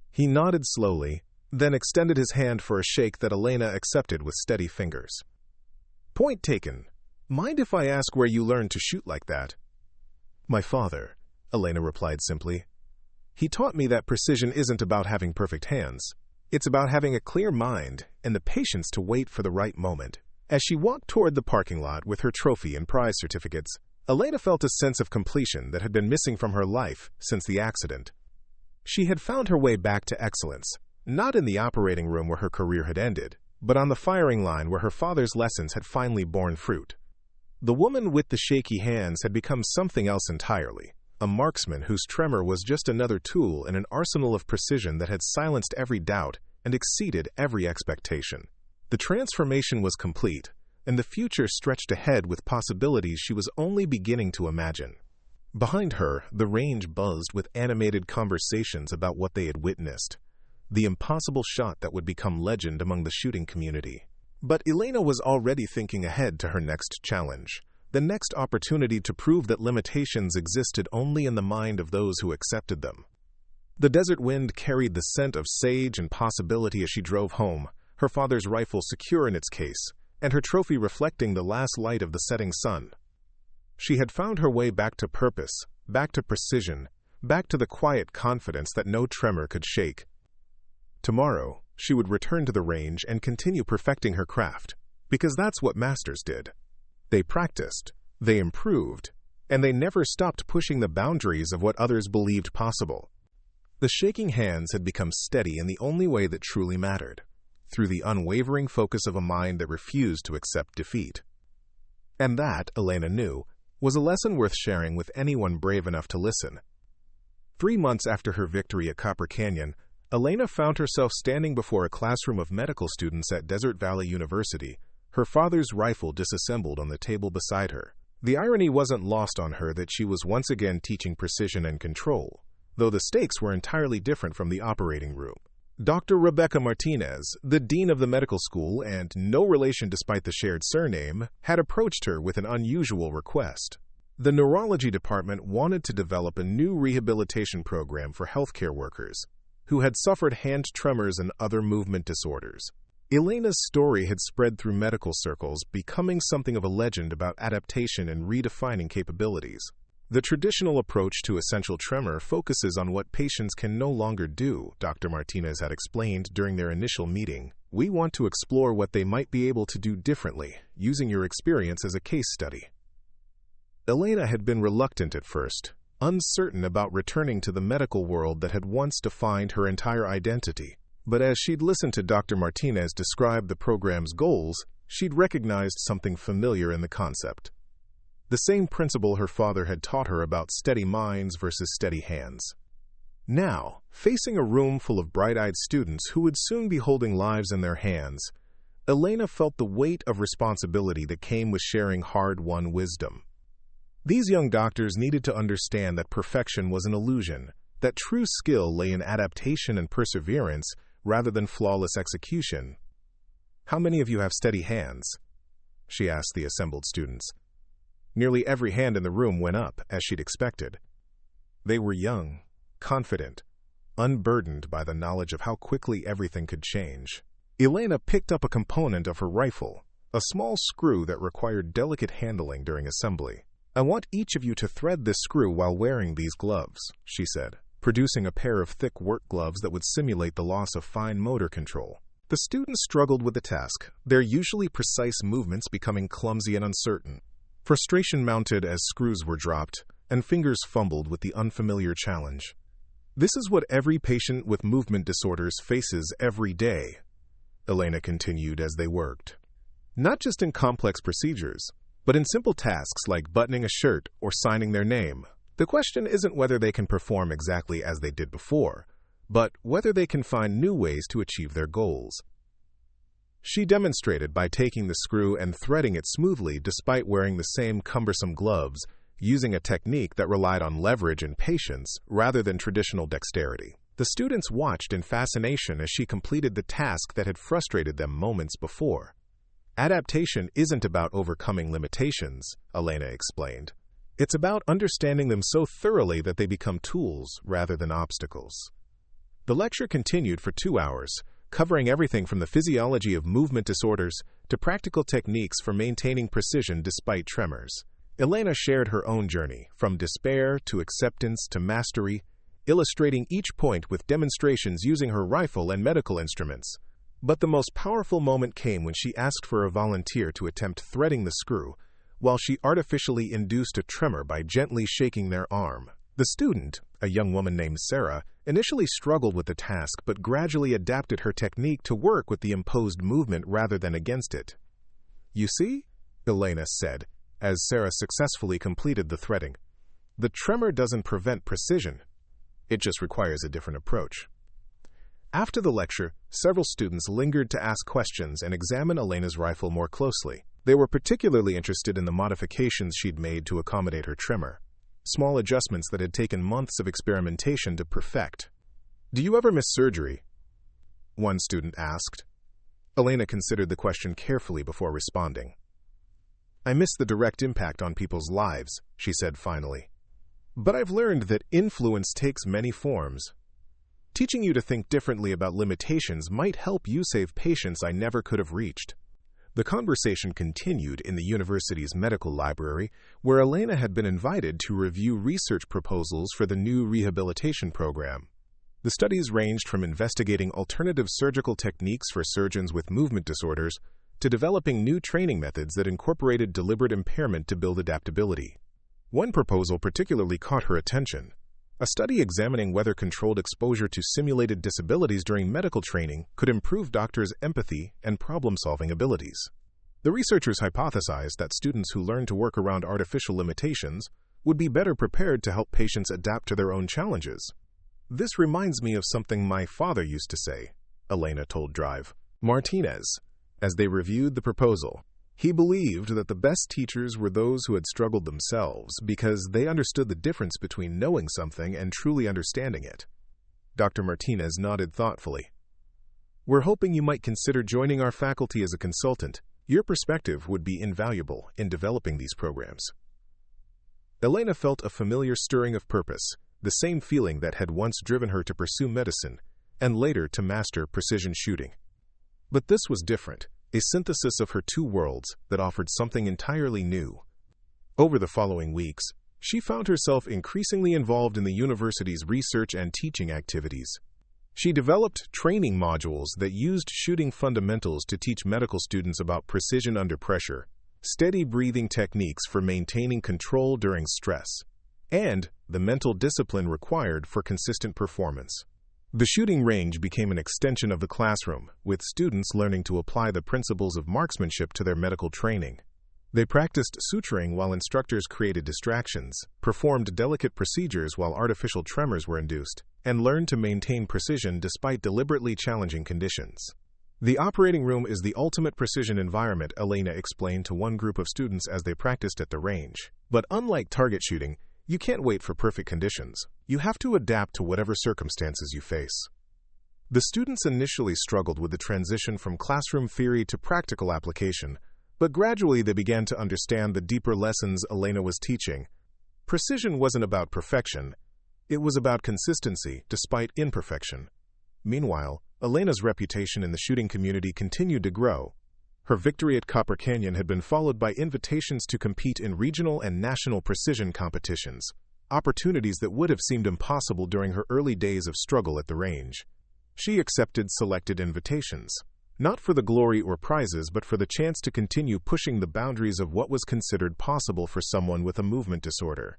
He nodded slowly, then extended his hand for a shake that Elena accepted with steady fingers. "Point taken. Mind if I ask where you learned to shoot like that?" "My father," Elena replied simply. "He taught me that precision isn't about having perfect hands. It's about having a clear mind and the patience to wait for the right moment." As she walked toward the parking lot with her trophy and prize certificates, Elena felt a sense of completion that had been missing from her life since the accident. She had found her way back to excellence, not in the operating room where her career had ended, but on the firing line where her father's lessons had finally borne fruit. The woman with the shaky hands had become something else entirely, a marksman whose tremor was just another tool in an arsenal of precision that had silenced every doubt and exceeded every expectation. The transformation was complete, and the future stretched ahead with possibilities she was only beginning to imagine. Behind her, the range buzzed with animated conversations about what they had witnessed, the impossible shot that would become legend among the shooting community. But Elena was already thinking ahead to her next challenge, the next opportunity to prove that limitations existed only in the mind of those who accepted them. The desert wind carried the scent of sage and possibility as she drove home, her father's rifle secure in its case, and her trophy reflecting the last light of the setting sun. She had found her way back to purpose, back to precision, back to the quiet confidence that no tremor could shake. Tomorrow, she would return to the range and continue perfecting her craft, because that's what masters did. They practiced, they improved, and they never stopped pushing the boundaries of what others believed possible. The shaking hands had become steady in the only way that truly mattered, through the unwavering focus of a mind that refused to accept defeat. And that, Elena knew, was a lesson worth sharing with anyone brave enough to listen. 3 months after her victory at Copper Canyon, Elena found herself standing before a classroom of medical students at Desert Valley University, her father's rifle disassembled on the table beside her. The irony wasn't lost on her that she was once again teaching precision and control, though the stakes were entirely different from the operating room. Dr. Elena Martinez, the dean of the medical school and no relation despite the shared surname, had approached her with an unusual request. The neurology department wanted to develop a new rehabilitation program for healthcare workers who had suffered hand tremors and other movement disorders. Elena's story had spread through medical circles, becoming something of a legend about adaptation and redefining capabilities. The traditional approach to essential tremor focuses on what patients can no longer do, Dr. Martinez had explained during their initial meeting. We want to explore what they might be able to do differently, using your experience as a case study. Elena had been reluctant at first, uncertain about returning to the medical world that had once defined her entire identity. But as she'd listened to Dr. Martinez describe the program's goals, she'd recognized something familiar in the concept. The same principle her father had taught her about steady minds versus steady hands. Now, facing a room full of bright-eyed students who would soon be holding lives in their hands, Elena felt the weight of responsibility that came with sharing hard-won wisdom. These young doctors needed to understand that perfection was an illusion, that true skill lay in adaptation and perseverance rather than flawless execution. "How many of you have steady hands?" she asked the assembled students. Nearly every hand in the room went up, as she'd expected. They were young, confident, unburdened by the knowledge of how quickly everything could change. Elena picked up a component of her rifle, a small screw that required delicate handling during assembly. "I want each of you to thread this screw while wearing these gloves," she said, producing a pair of thick work gloves that would simulate the loss of fine motor control. The students struggled with the task, their usually precise movements becoming clumsy and uncertain. Frustration mounted as screws were dropped, and fingers fumbled with the unfamiliar challenge. "This is what every patient with movement disorders faces every day," Elena continued as they worked. "Not just in complex procedures, but in simple tasks like buttoning a shirt or signing their name. The question isn't whether they can perform exactly as they did before, but whether they can find new ways to achieve their goals." She demonstrated by taking the screw and threading it smoothly despite wearing the same cumbersome gloves, using a technique that relied on leverage and patience rather than traditional dexterity. The students watched in fascination as she completed the task that had frustrated them moments before. "Adaptation isn't about overcoming limitations," Elena explained. "It's about understanding them so thoroughly that they become tools rather than obstacles." The lecture continued for 2 hours, covering everything from the physiology of movement disorders to practical techniques for maintaining precision despite tremors. Elena shared her own journey, from despair to acceptance to mastery, illustrating each point with demonstrations using her rifle and medical instruments. But the most powerful moment came when she asked for a volunteer to attempt threading the screw, while she artificially induced a tremor by gently shaking their arm. The student, a young woman named Sarah, initially struggled with the task but gradually adapted her technique to work with the imposed movement rather than against it. "You see," Elena said, as Sarah successfully completed the threading, "the tremor doesn't prevent precision. It just requires a different approach." After the lecture, several students lingered to ask questions and examine Elena's rifle more closely. They were particularly interested in the modifications she'd made to accommodate her tremor, small adjustments that had taken months of experimentation to perfect. "Do you ever miss surgery?" one student asked. Elena considered the question carefully before responding. "I miss the direct impact on people's lives," she said finally. "But I've learned that influence takes many forms. Teaching you to think differently about limitations might help you save patients I never could have reached." The conversation continued in the university's medical library, where Elena had been invited to review research proposals for the new rehabilitation program. The studies ranged from investigating alternative surgical techniques for surgeons with movement disorders to developing new training methods that incorporated deliberate impairment to build adaptability. One proposal particularly caught her attention: a study examining whether controlled exposure to simulated disabilities during medical training could improve doctors' empathy and problem-solving abilities. The researchers hypothesized that students who learned to work around artificial limitations would be better prepared to help patients adapt to their own challenges. "This reminds me of something my father used to say," Elena told Drive Martinez, as they reviewed the proposal. "He believed that the best teachers were those who had struggled themselves because they understood the difference between knowing something and truly understanding it." Dr. Martinez nodded thoughtfully. "We're hoping you might consider joining our faculty as a consultant. Your perspective would be invaluable in developing these programs." Elena felt a familiar stirring of purpose, the same feeling that had once driven her to pursue medicine and later to master precision shooting. But this was different, a synthesis of her two worlds that offered something entirely new. Over the following weeks, she found herself increasingly involved in the university's research and teaching activities. She developed training modules that used shooting fundamentals to teach medical students about precision under pressure, steady breathing techniques for maintaining control during stress, and the mental discipline required for consistent performance. The shooting range became an extension of the classroom, with students learning to apply the principles of marksmanship to their medical training. They practiced suturing while instructors created distractions, performed delicate procedures while artificial tremors were induced, and learned to maintain precision despite deliberately challenging conditions. The operating room is the ultimate precision environment, Elena explained to one group of students as they practiced at the range. But unlike target shooting, you can't wait for perfect conditions. You have to adapt to whatever circumstances you face. The students initially struggled with the transition from classroom theory to practical application, but gradually they began to understand the deeper lessons Elena was teaching. Precision wasn't about perfection. It was about consistency despite imperfection. Meanwhile, Elena's reputation in the shooting community continued to grow. Her victory at Copper Canyon had been followed by invitations to compete in regional and national precision competitions, opportunities that would have seemed impossible during her early days of struggle at the range. She accepted selected invitations, not for the glory or prizes but for the chance to continue pushing the boundaries of what was considered possible for someone with a movement disorder.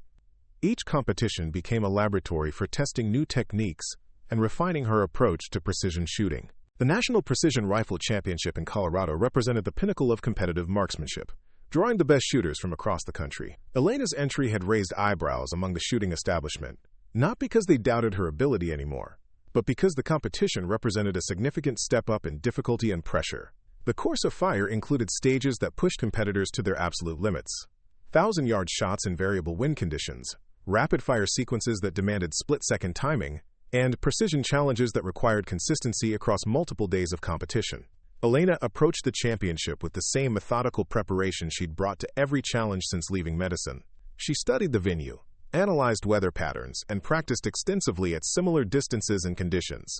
Each competition became a laboratory for testing new techniques and refining her approach to precision shooting. The National Precision Rifle Championship in Colorado represented the pinnacle of competitive marksmanship, drawing the best shooters from across the country. Elena's entry had raised eyebrows among the shooting establishment, not because they doubted her ability anymore, but because the competition represented a significant step up in difficulty and pressure. The course of fire included stages that pushed competitors to their absolute limits: 1,000-yard shots in variable wind conditions, rapid-fire sequences that demanded split-second timing, and precision challenges that required consistency across multiple days of competition. Elena approached the championship with the same methodical preparation she'd brought to every challenge since leaving medicine. She studied the venue, analyzed weather patterns, and practiced extensively at similar distances and conditions.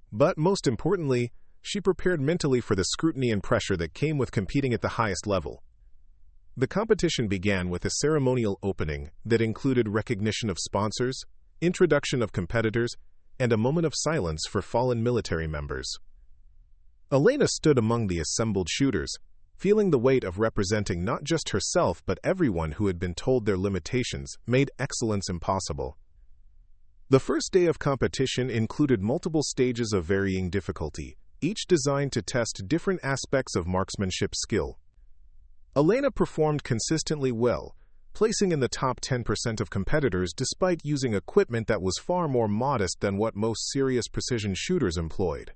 But most importantly, she prepared mentally for the scrutiny and pressure that came with competing at the highest level. The competition began with a ceremonial opening that included recognition of sponsors, introduction of competitors, and a moment of silence for fallen military members. Elena stood among the assembled shooters, feeling the weight of representing not just herself but everyone who had been told their limitations made excellence impossible. The first day of competition included multiple stages of varying difficulty, each designed to test different aspects of marksmanship skill. Elena performed consistently well, placing in the top 10% of competitors despite using equipment that was far more modest than what most serious precision shooters employed.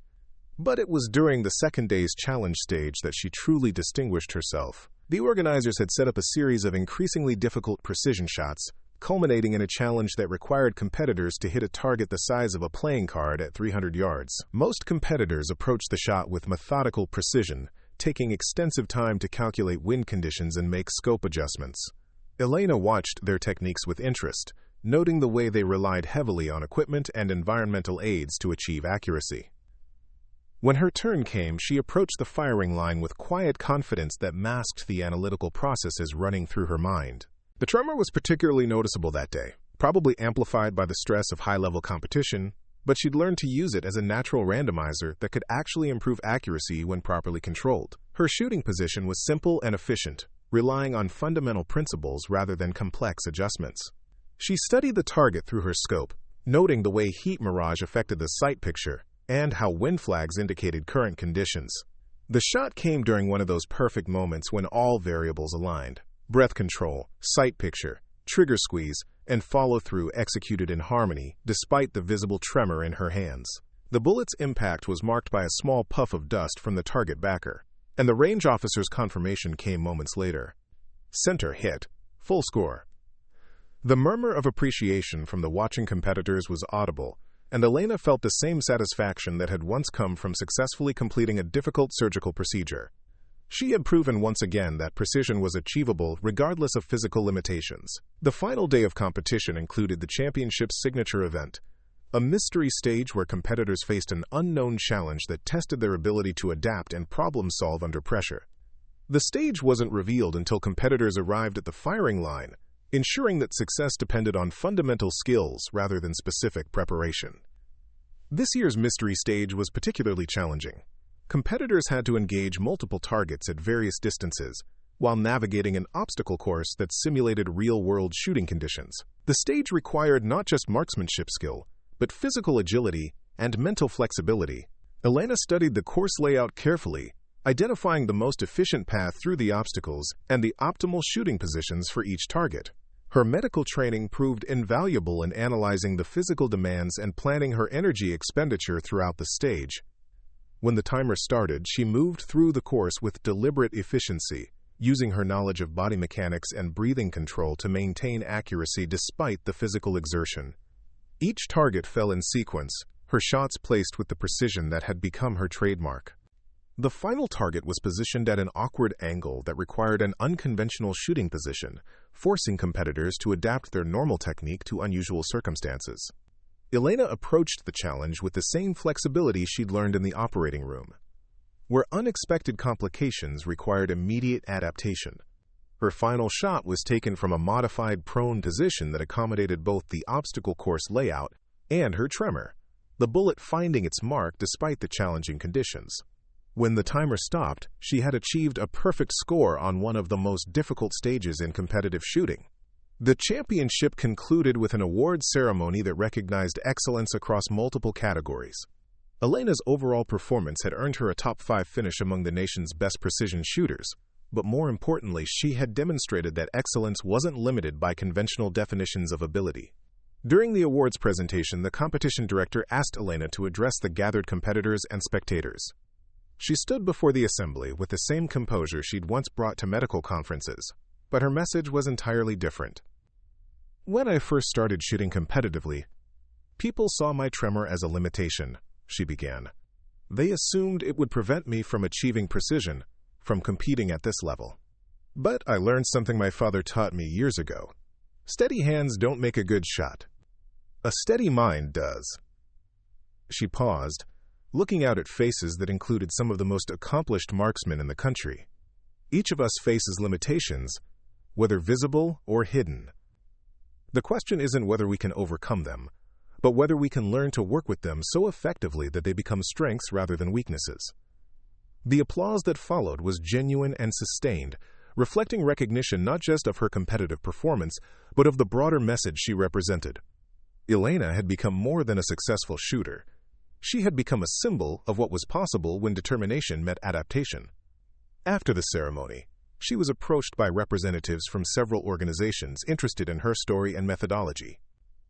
But it was during the second day's challenge stage that she truly distinguished herself. The organizers had set up a series of increasingly difficult precision shots, culminating in a challenge that required competitors to hit a target the size of a playing card at 300 yards. Most competitors approached the shot with methodical precision, taking extensive time to calculate wind conditions and make scope adjustments. Elena watched their techniques with interest, noting the way they relied heavily on equipment and environmental aids to achieve accuracy. When her turn came, she approached the firing line with quiet confidence that masked the analytical processes running through her mind. The tremor was particularly noticeable that day, probably amplified by the stress of high-level competition, but she'd learned to use it as a natural randomizer that could actually improve accuracy when properly controlled. Her shooting position was simple and efficient, relying on fundamental principles rather than complex adjustments. She studied the target through her scope, noting the way heat mirage affected the sight picture and how wind flags indicated current conditions. The shot came during one of those perfect moments when all variables aligned: breath control, sight picture, trigger squeeze, and follow-through executed in harmony despite the visible tremor in her hands. The bullet's impact was marked by a small puff of dust from the target backer, and the range officer's confirmation came moments later. Center hit. Full score. The murmur of appreciation from the watching competitors was audible, and Elena felt the same satisfaction that had once come from successfully completing a difficult surgical procedure. She had proven once again that precision was achievable regardless of physical limitations. The final day of competition included the championship's signature event, a mystery stage where competitors faced an unknown challenge that tested their ability to adapt and problem-solve under pressure. The stage wasn't revealed until competitors arrived at the firing line, ensuring that success depended on fundamental skills rather than specific preparation. This year's mystery stage was particularly challenging. Competitors had to engage multiple targets at various distances, while navigating an obstacle course that simulated real-world shooting conditions. The stage required not just marksmanship skill, but physical agility and mental flexibility. Elena studied the course layout carefully, identifying the most efficient path through the obstacles and the optimal shooting positions for each target. Her medical training proved invaluable in analyzing the physical demands and planning her energy expenditure throughout the stage. When the timer started, she moved through the course with deliberate efficiency, using her knowledge of body mechanics and breathing control to maintain accuracy despite the physical exertion. Each target fell in sequence, her shots placed with the precision that had become her trademark. The final target was positioned at an awkward angle that required an unconventional shooting position, forcing competitors to adapt their normal technique to unusual circumstances. Elena approached the challenge with the same flexibility she'd learned in the operating room, where unexpected complications required immediate adaptation. Her final shot was taken from a modified prone position that accommodated both the obstacle course layout and her tremor, the bullet finding its mark despite the challenging conditions. When the timer stopped, she had achieved a perfect score on one of the most difficult stages in competitive shooting. The championship concluded with an awards ceremony that recognized excellence across multiple categories. Elena's overall performance had earned her a top 5 finish among the nation's best precision shooters, but more importantly, she had demonstrated that excellence wasn't limited by conventional definitions of ability. During the awards presentation, the competition director asked Elena to address the gathered competitors and spectators. She stood before the assembly with the same composure she'd once brought to medical conferences, but her message was entirely different. When I first started shooting competitively, people saw my tremor as a limitation, she began. They assumed it would prevent me from achieving precision, from competing at this level. But I learned something my father taught me years ago. Steady hands don't make a good shot. A steady mind does. She paused, looking out at faces that included some of the most accomplished marksmen in the country. Each of us faces limitations, whether visible or hidden. The question isn't whether we can overcome them, but whether we can learn to work with them so effectively that they become strengths rather than weaknesses. The applause that followed was genuine and sustained, reflecting recognition not just of her competitive performance, but of the broader message she represented. Elena had become more than a successful shooter. She had become a symbol of what was possible when determination met adaptation. After the ceremony, she was approached by representatives from several organizations interested in her story and methodology.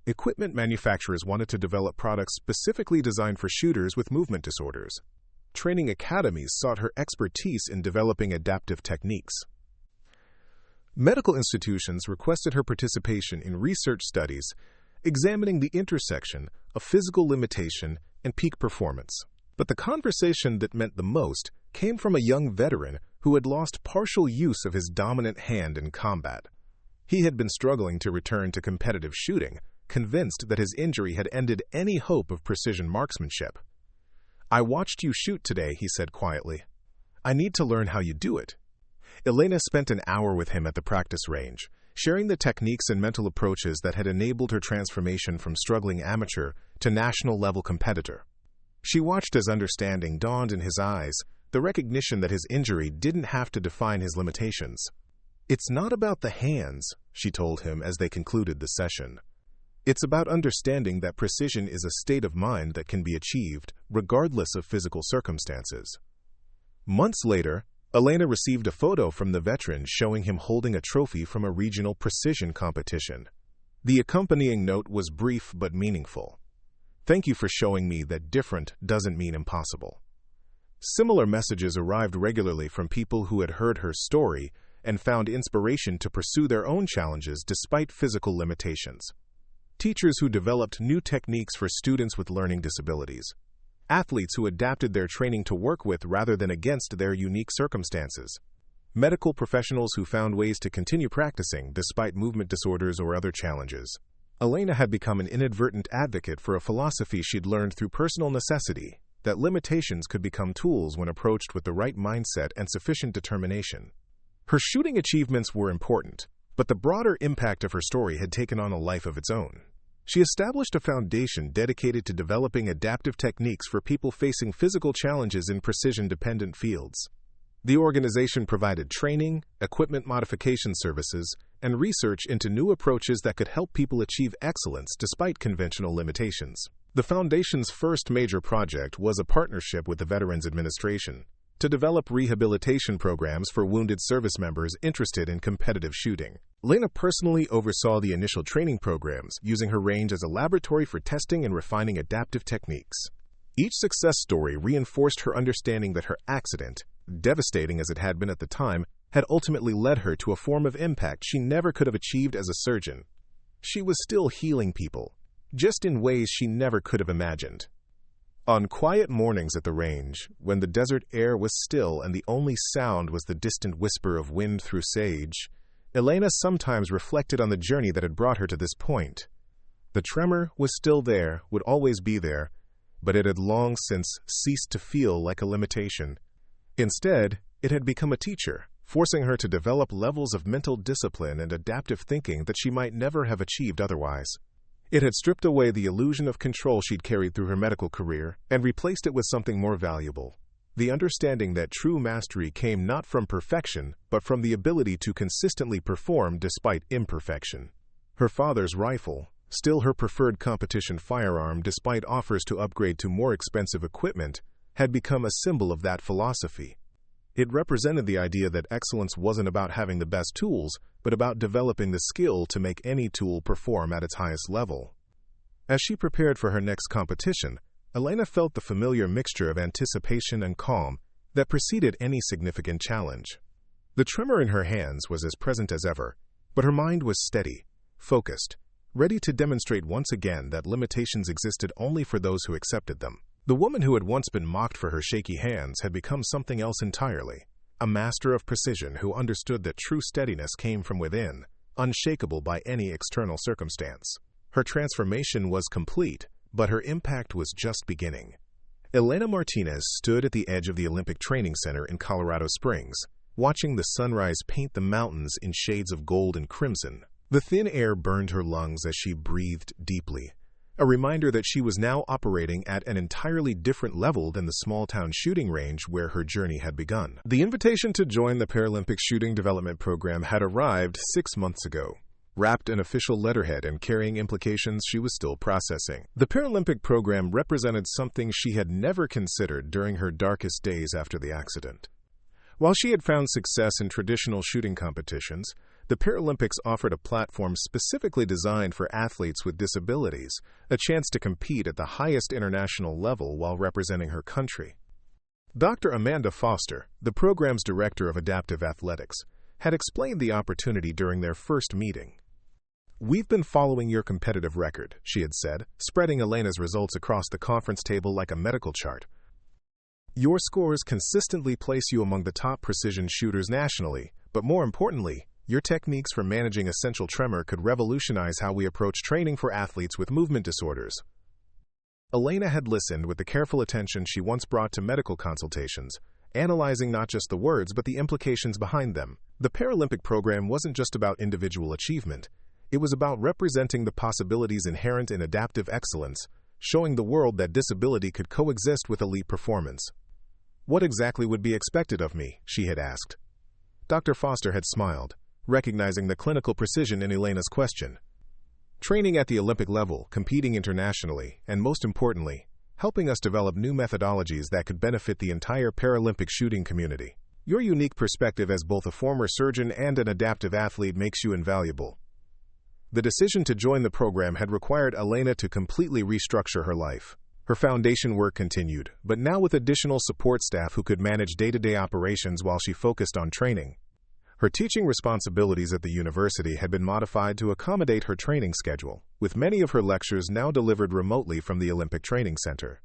Equipment manufacturers wanted to develop products specifically designed for shooters with movement disorders. Training academies sought her expertise in developing adaptive techniques. Medical institutions requested her participation in research studies examining the intersection of physical limitation and peak performance. But the conversation that meant the most came from a young veteran who had lost partial use of his dominant hand in combat. He had been struggling to return to competitive shooting, convinced that his injury had ended any hope of precision marksmanship. I watched you shoot today, he said quietly. I need to learn how you do it. Elena spent an hour with him at the practice range, sharing the techniques and mental approaches that had enabled her transformation from struggling amateur to national-level competitor. She watched as understanding dawned in his eyes, the recognition that his injury didn't have to define his limitations. It's not about the hands, she told him as they concluded the session. It's about understanding that precision is a state of mind that can be achieved, regardless of physical circumstances. Months later, Elena received a photo from the veteran showing him holding a trophy from a regional precision competition. The accompanying note was brief but meaningful. Thank you for showing me that different doesn't mean impossible. Similar messages arrived regularly from people who had heard her story and found inspiration to pursue their own challenges despite physical limitations. Teachers who developed new techniques for students with learning disabilities. Athletes who adapted their training to work with rather than against their unique circumstances. Medical professionals who found ways to continue practicing despite movement disorders or other challenges. Elena had become an inadvertent advocate for a philosophy she'd learned through personal necessity, that limitations could become tools when approached with the right mindset and sufficient determination. Her shooting achievements were important, but the broader impact of her story had taken on a life of its own. She established a foundation dedicated to developing adaptive techniques for people facing physical challenges in precision-dependent fields. The organization provided training, equipment modification services, and research into new approaches that could help people achieve excellence despite conventional limitations. The Foundation's first major project was a partnership with the Veterans Administration to develop rehabilitation programs for wounded service members interested in competitive shooting. Elena personally oversaw the initial training programs, using her range as a laboratory for testing and refining adaptive techniques. Each success story reinforced her understanding that her accident, devastating as it had been at the time, had ultimately led her to a form of impact she never could have achieved as a surgeon. She was still healing people, just in ways she never could have imagined. On quiet mornings at the range, when the desert air was still and the only sound was the distant whisper of wind through sage, Elena sometimes reflected on the journey that had brought her to this point. The tremor was still there, would always be there, but it had long since ceased to feel like a limitation. Instead, it had become a teacher, forcing her to develop levels of mental discipline and adaptive thinking that she might never have achieved otherwise. It had stripped away the illusion of control she'd carried through her medical career and replaced it with something more valuable: the understanding that true mastery came not from perfection, but from the ability to consistently perform despite imperfection. Her father's rifle, still her preferred competition firearm despite offers to upgrade to more expensive equipment, had become a symbol of that philosophy. It represented the idea that excellence wasn't about having the best tools, but about developing the skill to make any tool perform at its highest level. As she prepared for her next competition, Elena felt the familiar mixture of anticipation and calm that preceded any significant challenge. The tremor in her hands was as present as ever, but her mind was steady, focused, ready to demonstrate once again that limitations existed only for those who accepted them. The woman who had once been mocked for her shaky hands had become something else entirely, a master of precision who understood that true steadiness came from within, unshakable by any external circumstance. Her transformation was complete, but her impact was just beginning. Elena Martinez stood at the edge of the Olympic Training Center in Colorado Springs, watching the sunrise paint the mountains in shades of gold and crimson. The thin air burned her lungs as she breathed deeply, a reminder that she was now operating at an entirely different level than the small-town shooting range where her journey had begun. The invitation to join the Paralympic Shooting Development Program had arrived 6 months ago, wrapped in official letterhead and carrying implications she was still processing. The Paralympic program represented something she had never considered during her darkest days after the accident. While she had found success in traditional shooting competitions, the Paralympics offered a platform specifically designed for athletes with disabilities, a chance to compete at the highest international level while representing her country. Dr. Amanda Foster, the program's director of adaptive athletics, had explained the opportunity during their first meeting. "We've been following your competitive record," she had said, spreading Elena's results across the conference table like a medical chart. "Your scores consistently place you among the top precision shooters nationally, but more importantly, your techniques for managing essential tremor could revolutionize how we approach training for athletes with movement disorders." Elena had listened with the careful attention she once brought to medical consultations, analyzing not just the words but the implications behind them. The Paralympic program wasn't just about individual achievement. It was about representing the possibilities inherent in adaptive excellence, showing the world that disability could coexist with elite performance. "What exactly would be expected of me?" she had asked. Dr. Foster had smiled, recognizing the clinical precision in Elena's question. "Training at the Olympic level, competing internationally, and most importantly, helping us develop new methodologies that could benefit the entire Paralympic shooting community. Your unique perspective as both a former surgeon and an adaptive athlete makes you invaluable." The decision to join the program had required Elena to completely restructure her life. Her foundation work continued, but now with additional support staff who could manage day-to-day operations while she focused on training. Her teaching responsibilities at the university had been modified to accommodate her training schedule, with many of her lectures now delivered remotely from the Olympic Training Center.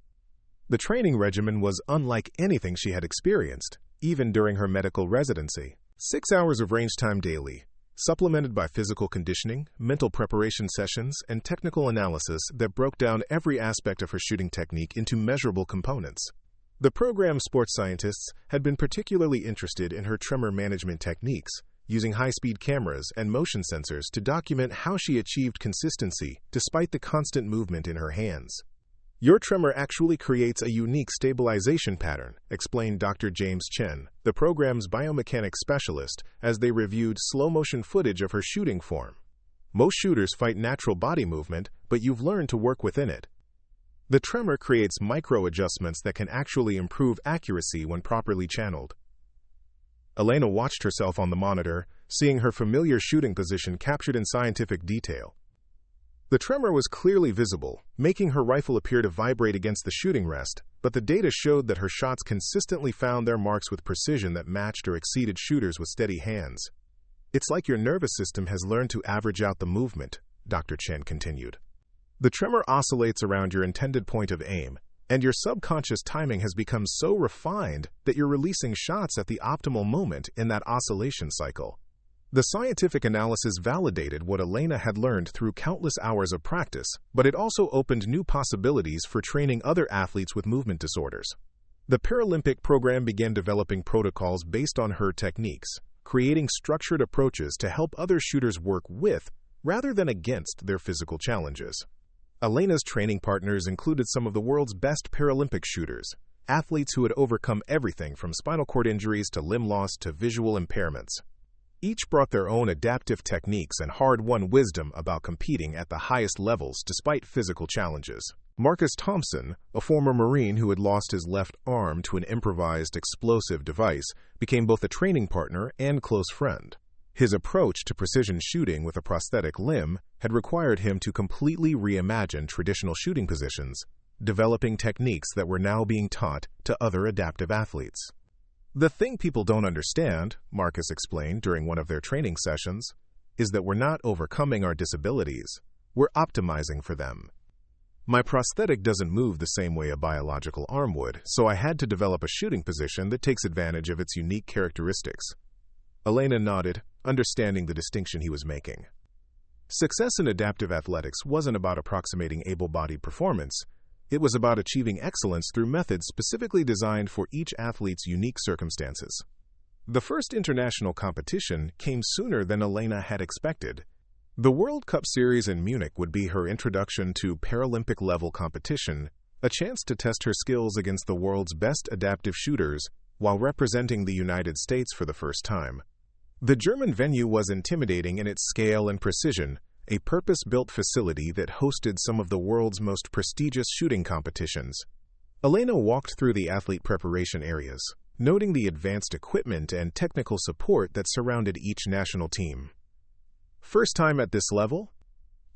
The training regimen was unlike anything she had experienced, even during her medical residency. 6 hours of range time daily, supplemented by physical conditioning, mental preparation sessions, and technical analysis that broke down every aspect of her shooting technique into measurable components. The program's sports scientists had been particularly interested in her tremor management techniques, using high-speed cameras and motion sensors to document how she achieved consistency despite the constant movement in her hands. "Your tremor actually creates a unique stabilization pattern," explained Dr. James Chen, the program's biomechanics specialist, as they reviewed slow-motion footage of her shooting form. "Most shooters fight natural body movement, but you've learned to work within it. The tremor creates micro-adjustments that can actually improve accuracy when properly channeled." Elena watched herself on the monitor, seeing her familiar shooting position captured in scientific detail. The tremor was clearly visible, making her rifle appear to vibrate against the shooting rest, but the data showed that her shots consistently found their marks with precision that matched or exceeded shooters with steady hands. "It's like your nervous system has learned to average out the movement," Dr. Chen continued. "The tremor oscillates around your intended point of aim, and your subconscious timing has become so refined that you're releasing shots at the optimal moment in that oscillation cycle." The scientific analysis validated what Elena had learned through countless hours of practice, but it also opened new possibilities for training other athletes with movement disorders. The Paralympic program began developing protocols based on her techniques, creating structured approaches to help other shooters work with, rather than against, their physical challenges. Elena's training partners included some of the world's best Paralympic shooters, athletes who had overcome everything from spinal cord injuries to limb loss to visual impairments. Each brought their own adaptive techniques and hard-won wisdom about competing at the highest levels despite physical challenges. Marcus Thompson, a former Marine who had lost his left arm to an improvised explosive device, became both a training partner and close friend. His approach to precision shooting with a prosthetic limb had required him to completely reimagine traditional shooting positions, developing techniques that were now being taught to other adaptive athletes. "The thing people don't understand," Marcus explained during one of their training sessions, "is that we're not overcoming our disabilities, we're optimizing for them. My prosthetic doesn't move the same way a biological arm would, so I had to develop a shooting position that takes advantage of its unique characteristics." Elena nodded, understanding the distinction he was making. Success in adaptive athletics wasn't about approximating able-bodied performance. It was about achieving excellence through methods specifically designed for each athlete's unique circumstances. The first international competition came sooner than Elena had expected. The World Cup Series in Munich would be her introduction to Paralympic-level competition, a chance to test her skills against the world's best adaptive shooters while representing the United States for the first time. The German venue was intimidating in its scale and precision, a purpose-built facility that hosted some of the world's most prestigious shooting competitions. Elena walked through the athlete preparation areas, noting the advanced equipment and technical support that surrounded each national team. "First time at this level?"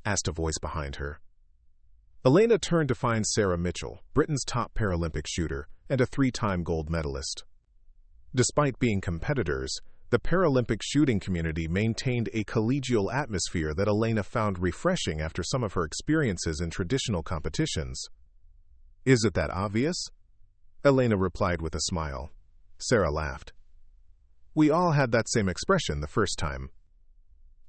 asked a voice behind her. Elena turned to find Sarah Mitchell, Britain's top Paralympic shooter and a 3-time gold medalist. Despite being competitors, the Paralympic shooting community maintained a collegial atmosphere that Elena found refreshing after some of her experiences in traditional competitions. "Is it that obvious?" Elena replied with a smile. Sarah laughed. "We all had that same expression the first time.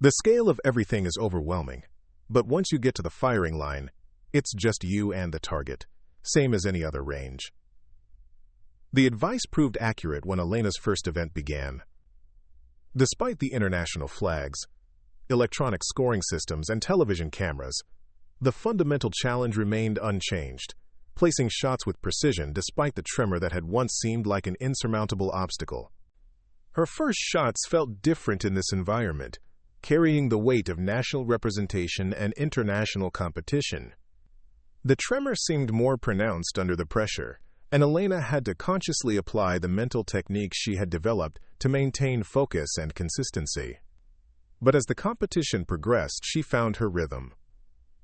The scale of everything is overwhelming, but once you get to the firing line, it's just you and the target, same as any other range." The advice proved accurate when Elena's first event began. Despite the international flags, electronic scoring systems, and television cameras, the fundamental challenge remained unchanged, placing shots with precision despite the tremor that had once seemed like an insurmountable obstacle. Her first shots felt different in this environment, carrying the weight of national representation and international competition. The tremor seemed more pronounced under the pressure, and Elena had to consciously apply the mental techniques she had developed to maintain focus and consistency. But as the competition progressed, she found her rhythm.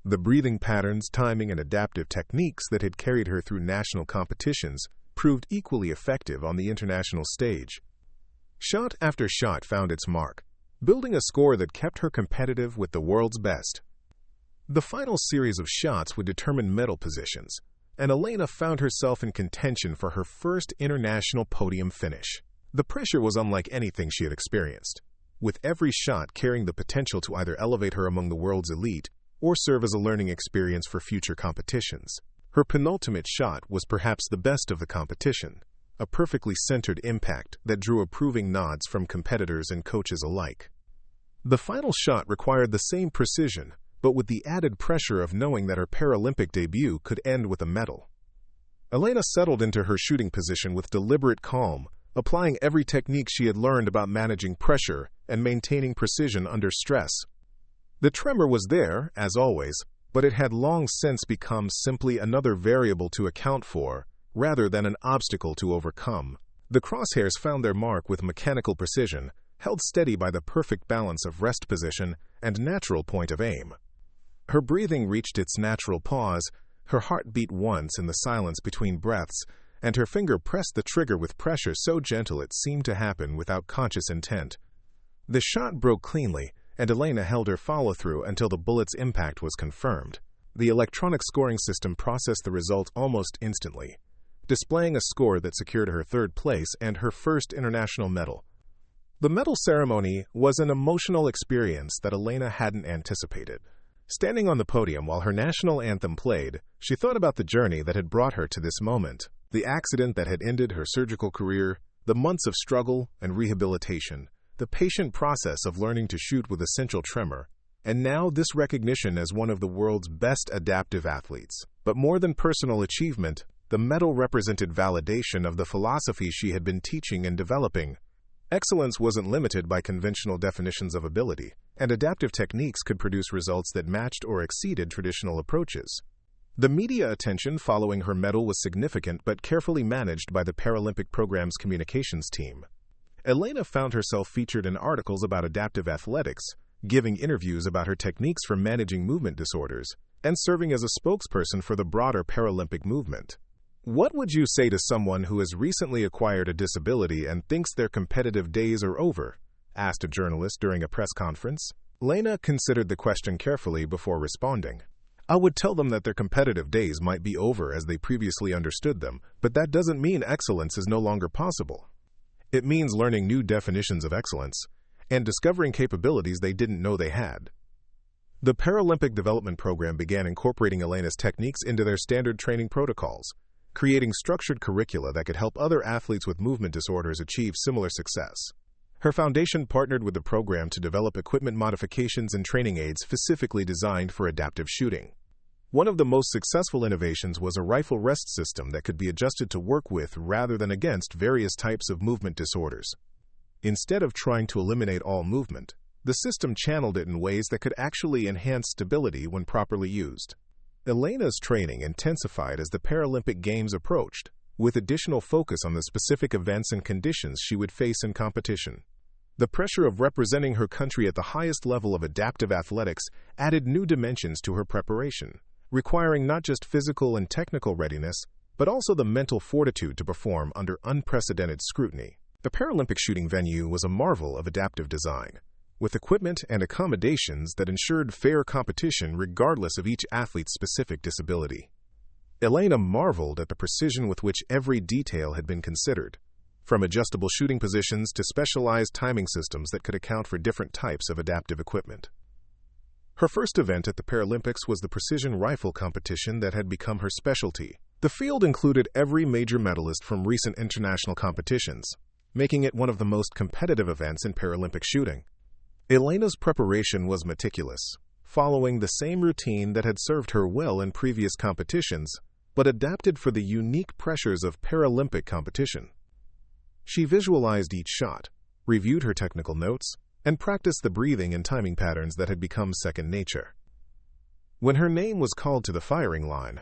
The breathing patterns, timing, and adaptive techniques that had carried her through national competitions proved equally effective on the international stage. Shot after shot found its mark, building a score that kept her competitive with the world's best. The final series of shots would determine medal positions, and Elena found herself in contention for her first international podium finish. The pressure was unlike anything she had experienced. with every shot carrying the potential to either elevate her among the world's elite or serve as a learning experience for future competitions. Her penultimate shot was perhaps the best of the competition, a perfectly centered impact that drew approving nods from competitors and coaches alike. The final shot required the same precision, but with the added pressure of knowing that her Paralympic debut could end with a medal. Elena settled into her shooting position with deliberate calm, applying every technique she had learned about managing pressure and maintaining precision under stress. The tremor was there, as always, but it had long since become simply another variable to account for, rather than an obstacle to overcome. The crosshairs found their mark with mechanical precision, held steady by the perfect balance of rest position and natural point of aim. Her breathing reached its natural pause, her heart beat once in the silence between breaths, and her finger pressed the trigger with pressure so gentle it seemed to happen without conscious intent. The shot broke cleanly, and Elena held her follow-through until the bullet's impact was confirmed. The electronic scoring system processed the result almost instantly, displaying a score that secured her third place and her first international medal. The medal ceremony was an emotional experience that Elena hadn't anticipated. Standing on the podium while her national anthem played, she thought about the journey that had brought her to this moment, the accident that had ended her surgical career, the months of struggle and rehabilitation, the patient process of learning to shoot with essential tremor, and now this recognition as one of the world's best adaptive athletes. But more than personal achievement, the medal represented validation of the philosophy she had been teaching and developing. Excellence wasn't limited by conventional definitions of ability, and adaptive techniques could produce results that matched or exceeded traditional approaches. The media attention following her medal was significant but carefully managed by the Paralympic program's communications team. Elena found herself featured in articles about adaptive athletics, giving interviews about her techniques for managing movement disorders, and serving as a spokesperson for the broader Paralympic movement. What would you say to someone who has recently acquired a disability and thinks their competitive days are over? Asked a journalist during a press conference. Elena considered the question carefully before responding. I would tell them that their competitive days might be over as they previously understood them, but that doesn't mean excellence is no longer possible. It means learning new definitions of excellence and discovering capabilities they didn't know they had. The Paralympic Development Program began incorporating Elena's techniques into their standard training protocols, creating structured curricula that could help other athletes with movement disorders achieve similar success. Her foundation partnered with the program to develop equipment modifications and training aids specifically designed for adaptive shooting. One of the most successful innovations was a rifle rest system that could be adjusted to work with rather than against various types of movement disorders. Instead of trying to eliminate all movement, the system channeled it in ways that could actually enhance stability when properly used. Elena's training intensified as the Paralympic Games approached, with additional focus on the specific events and conditions she would face in competition. The pressure of representing her country at the highest level of adaptive athletics added new dimensions to her preparation, requiring not just physical and technical readiness, but also the mental fortitude to perform under unprecedented scrutiny. The Paralympic shooting venue was a marvel of adaptive design, with equipment and accommodations that ensured fair competition regardless of each athlete's specific disability. Elena marveled at the precision with which every detail had been considered, from adjustable shooting positions to specialized timing systems that could account for different types of adaptive equipment. Her first event at the Paralympics was the precision rifle competition that had become her specialty. The field included every major medalist from recent international competitions, making it one of the most competitive events in Paralympic shooting. Elena's preparation was meticulous, following the same routine that had served her well in previous competitions, but adapted for the unique pressures of Paralympic competition. She visualized each shot, reviewed her technical notes, and practiced the breathing and timing patterns that had become second nature. When her name was called to the firing line,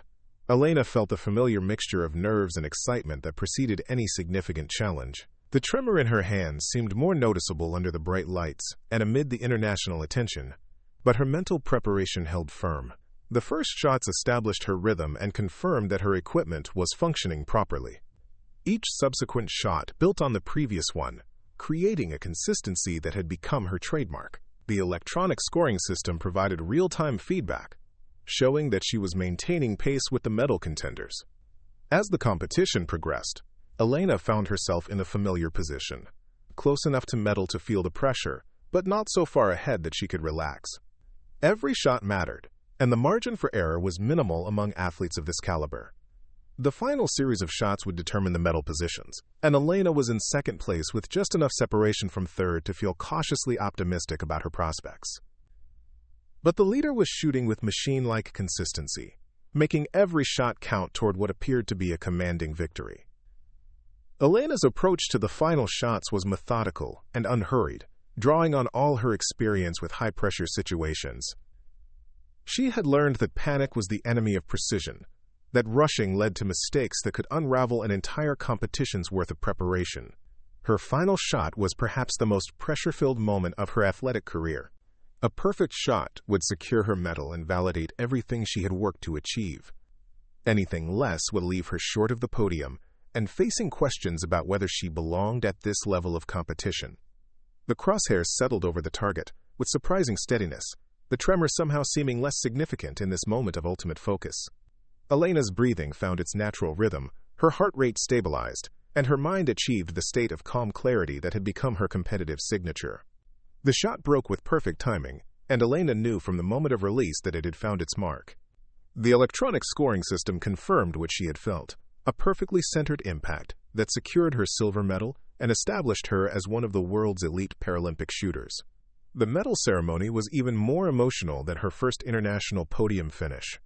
Elena felt the familiar mixture of nerves and excitement that preceded any significant challenge. The tremor in her hands seemed more noticeable under the bright lights and amid the international attention, but her mental preparation held firm. The first shots established her rhythm and confirmed that her equipment was functioning properly. Each subsequent shot built on the previous one, creating a consistency that had become her trademark. The electronic scoring system provided real-time feedback, showing that she was maintaining pace with the medal contenders. As the competition progressed, Elena found herself in a familiar position, close enough to medal to feel the pressure, but not so far ahead that she could relax. Every shot mattered, and the margin for error was minimal among athletes of this caliber. The final series of shots would determine the medal positions, and Elena was in second place with just enough separation from third to feel cautiously optimistic about her prospects. But the leader was shooting with machine-like consistency, making every shot count toward what appeared to be a commanding victory. Elena's approach to the final shots was methodical and unhurried, drawing on all her experience with high-pressure situations. She had learned that panic was the enemy of precision, that rushing led to mistakes that could unravel an entire competition's worth of preparation. Her final shot was perhaps the most pressure-filled moment of her athletic career. A perfect shot would secure her medal and validate everything she had worked to achieve. Anything less would leave her short of the podium and facing questions about whether she belonged at this level of competition. The crosshairs settled over the target with surprising steadiness, the tremor somehow seeming less significant in this moment of ultimate focus. Elena's breathing found its natural rhythm, her heart rate stabilized, and her mind achieved the state of calm clarity that had become her competitive signature. The shot broke with perfect timing, and Elena knew from the moment of release that it had found its mark. The electronic scoring system confirmed what she had felt, a perfectly centered impact that secured her silver medal and established her as one of the world's elite Paralympic shooters. The medal ceremony was even more emotional than her first international podium finish.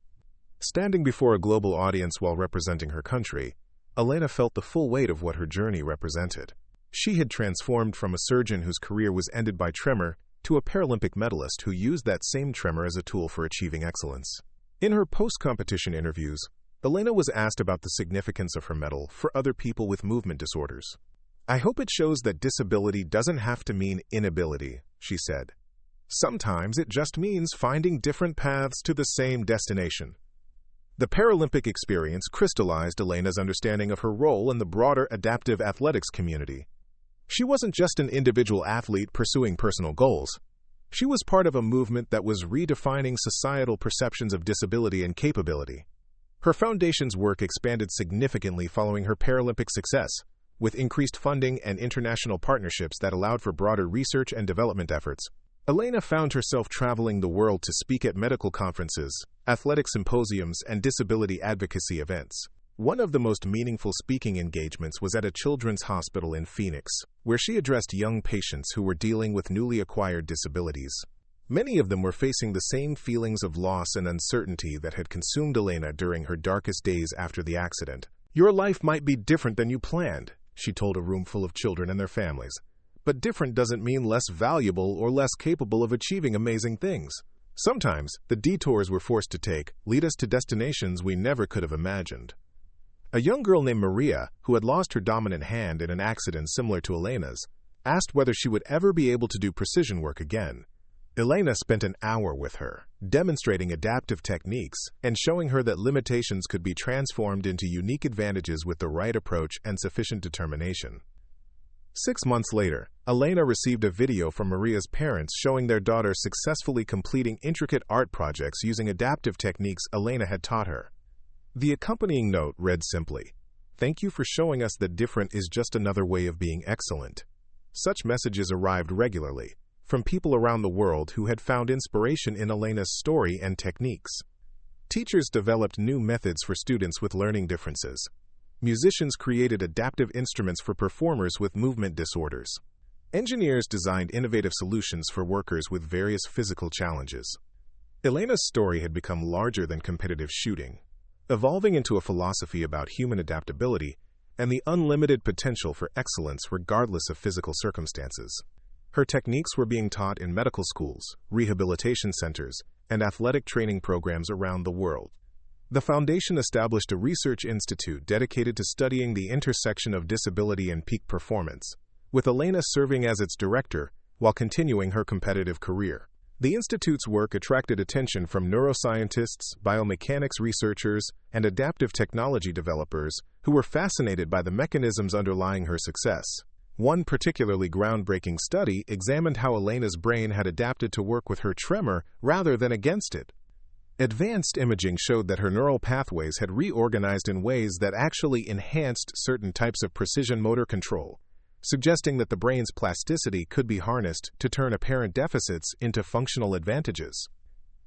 Standing before a global audience while representing her country, Elena felt the full weight of what her journey represented. She had transformed from a surgeon whose career was ended by tremor to a Paralympic medalist who used that same tremor as a tool for achieving excellence. In her post-competition interviews, Elena was asked about the significance of her medal for other people with movement disorders. "I hope it shows that disability doesn't have to mean inability," she said. "Sometimes it just means finding different paths to the same destination." The Paralympic experience crystallized Elena's understanding of her role in the broader adaptive athletics community. She wasn't just an individual athlete pursuing personal goals. She was part of a movement that was redefining societal perceptions of disability and capability. Her foundation's work expanded significantly following her Paralympic success, with increased funding and international partnerships that allowed for broader research and development efforts. Elena found herself traveling the world to speak at medical conferences, athletic symposiums, and disability advocacy events. One of the most meaningful speaking engagements was at a children's hospital in Phoenix, where she addressed young patients who were dealing with newly acquired disabilities. Many of them were facing the same feelings of loss and uncertainty that had consumed Elena during her darkest days after the accident. "Your life might be different than you planned," she told a room full of children and their families. "But different doesn't mean less valuable or less capable of achieving amazing things. Sometimes, the detours we're forced to take lead us to destinations we never could have imagined." A young girl named Maria, who had lost her dominant hand in an accident similar to Elena's, asked whether she would ever be able to do precision work again. Elena spent an hour with her, demonstrating adaptive techniques and showing her that limitations could be transformed into unique advantages with the right approach and sufficient determination. 6 months later, Elena received a video from Maria's parents showing their daughter successfully completing intricate art projects using adaptive techniques Elena had taught her. The accompanying note read simply, "Thank you for showing us that different is just another way of being excellent." Such messages arrived regularly from people around the world who had found inspiration in Elena's story and techniques. Teachers developed new methods for students with learning differences. Musicians created adaptive instruments for performers with movement disorders. Engineers designed innovative solutions for workers with various physical challenges. Elena's story had become larger than competitive shooting, evolving into a philosophy about human adaptability and the unlimited potential for excellence regardless of physical circumstances. Her techniques were being taught in medical schools, rehabilitation centers, and athletic training programs around the world. The foundation established a research institute dedicated to studying the intersection of disability and peak performance, with Elena serving as its director while continuing her competitive career. The institute's work attracted attention from neuroscientists, biomechanics researchers, and adaptive technology developers who were fascinated by the mechanisms underlying her success. One particularly groundbreaking study examined how Elena's brain had adapted to work with her tremor rather than against it. Advanced imaging showed that her neural pathways had reorganized in ways that actually enhanced certain types of precision motor control, suggesting that the brain's plasticity could be harnessed to turn apparent deficits into functional advantages.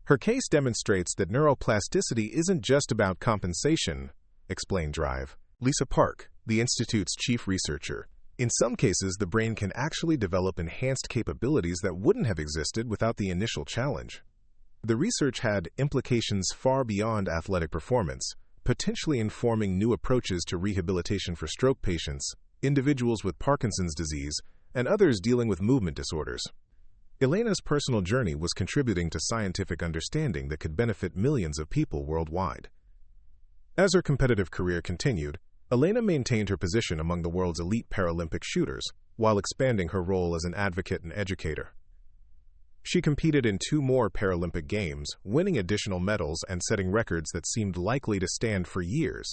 Her case demonstrates that neuroplasticity isn't just about compensation, explained Drive. Lisa Park, the Institute's chief researcher. In some cases, the brain can actually develop enhanced capabilities that wouldn't have existed without the initial challenge. The research had implications far beyond athletic performance, potentially informing new approaches to rehabilitation for stroke patients, individuals with Parkinson's disease, and others dealing with movement disorders. Elena's personal journey was contributing to scientific understanding that could benefit millions of people worldwide. As her competitive career continued, Elena maintained her position among the world's elite Paralympic shooters, while expanding her role as an advocate and educator. She competed in 2 more Paralympic Games, winning additional medals and setting records that seemed likely to stand for years.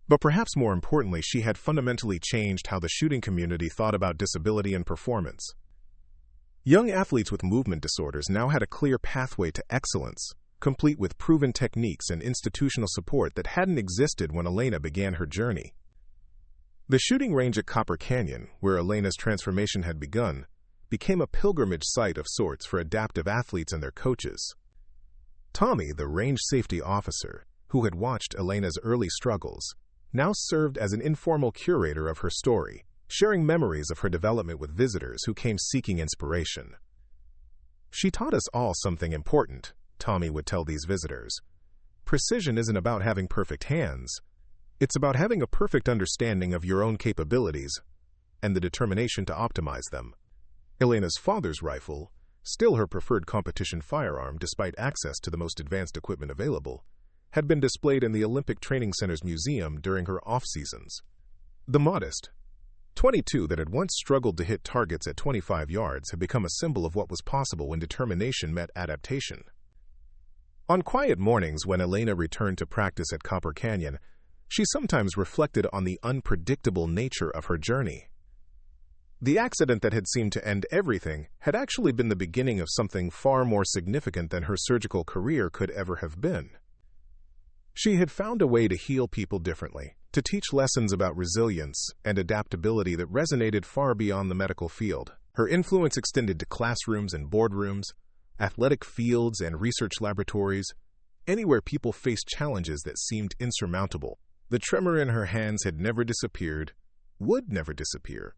But perhaps more importantly, she had fundamentally changed how the shooting community thought about disability and performance. Young athletes with movement disorders now had a clear pathway to excellence, complete with proven techniques and institutional support that hadn't existed when Elena began her journey. The shooting range at Copper Canyon, where Elena's transformation had begun, became a pilgrimage site of sorts for adaptive athletes and their coaches. Tommy, the range safety officer, who had watched Elena's early struggles, now served as an informal curator of her story, sharing memories of her development with visitors who came seeking inspiration. "She taught us all something important," Tommy would tell these visitors. "Precision isn't about having perfect hands. It's about having a perfect understanding of your own capabilities and the determination to optimize them." Elena's father's rifle, still her preferred competition firearm despite access to the most advanced equipment available, had been displayed in the Olympic Training Center's museum during her off-seasons. The modest .22 that had once struggled to hit targets at 25 yards had become a symbol of what was possible when determination met adaptation. On quiet mornings when Elena returned to practice at Copper Canyon, she sometimes reflected on the unpredictable nature of her journey. The accident that had seemed to end everything had actually been the beginning of something far more significant than her surgical career could ever have been. She had found a way to heal people differently, to teach lessons about resilience and adaptability that resonated far beyond the medical field. Her influence extended to classrooms and boardrooms, athletic fields and research laboratories, anywhere people faced challenges that seemed insurmountable. The tremor in her hands had never disappeared, would never disappear,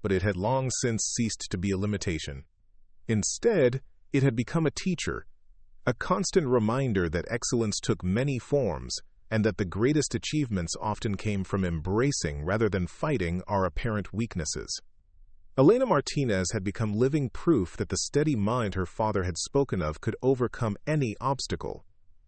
but it had long since ceased to be a limitation. Instead, it had become a teacher, a constant reminder that excellence took many forms and that the greatest achievements often came from embracing rather than fighting our apparent weaknesses. Elena Martinez had become living proof that the steady mind her father had spoken of could overcome any obstacle,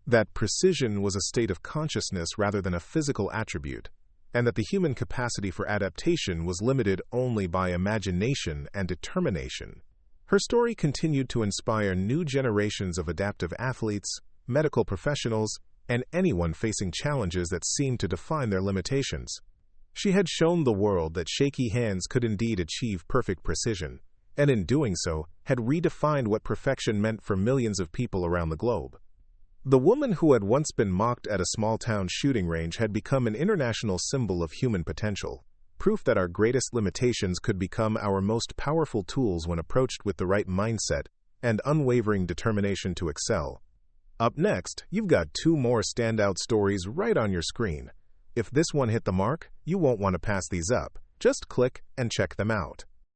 that precision was a state of consciousness rather than a physical attribute, and that the human capacity for adaptation was limited only by imagination and determination. Her story continued to inspire new generations of adaptive athletes, medical professionals, and anyone facing challenges that seemed to define their limitations. She had shown the world that shaky hands could indeed achieve perfect precision, and in doing so, had redefined what perfection meant for millions of people around the globe. The woman who had once been mocked at a small-town shooting range had become an international symbol of human potential, proof that our greatest limitations could become our most powerful tools when approached with the right mindset and unwavering determination to excel. Up next, you've got 2 more standout stories right on your screen. If this one hit the mark, you won't want to pass these up. Just click and check them out.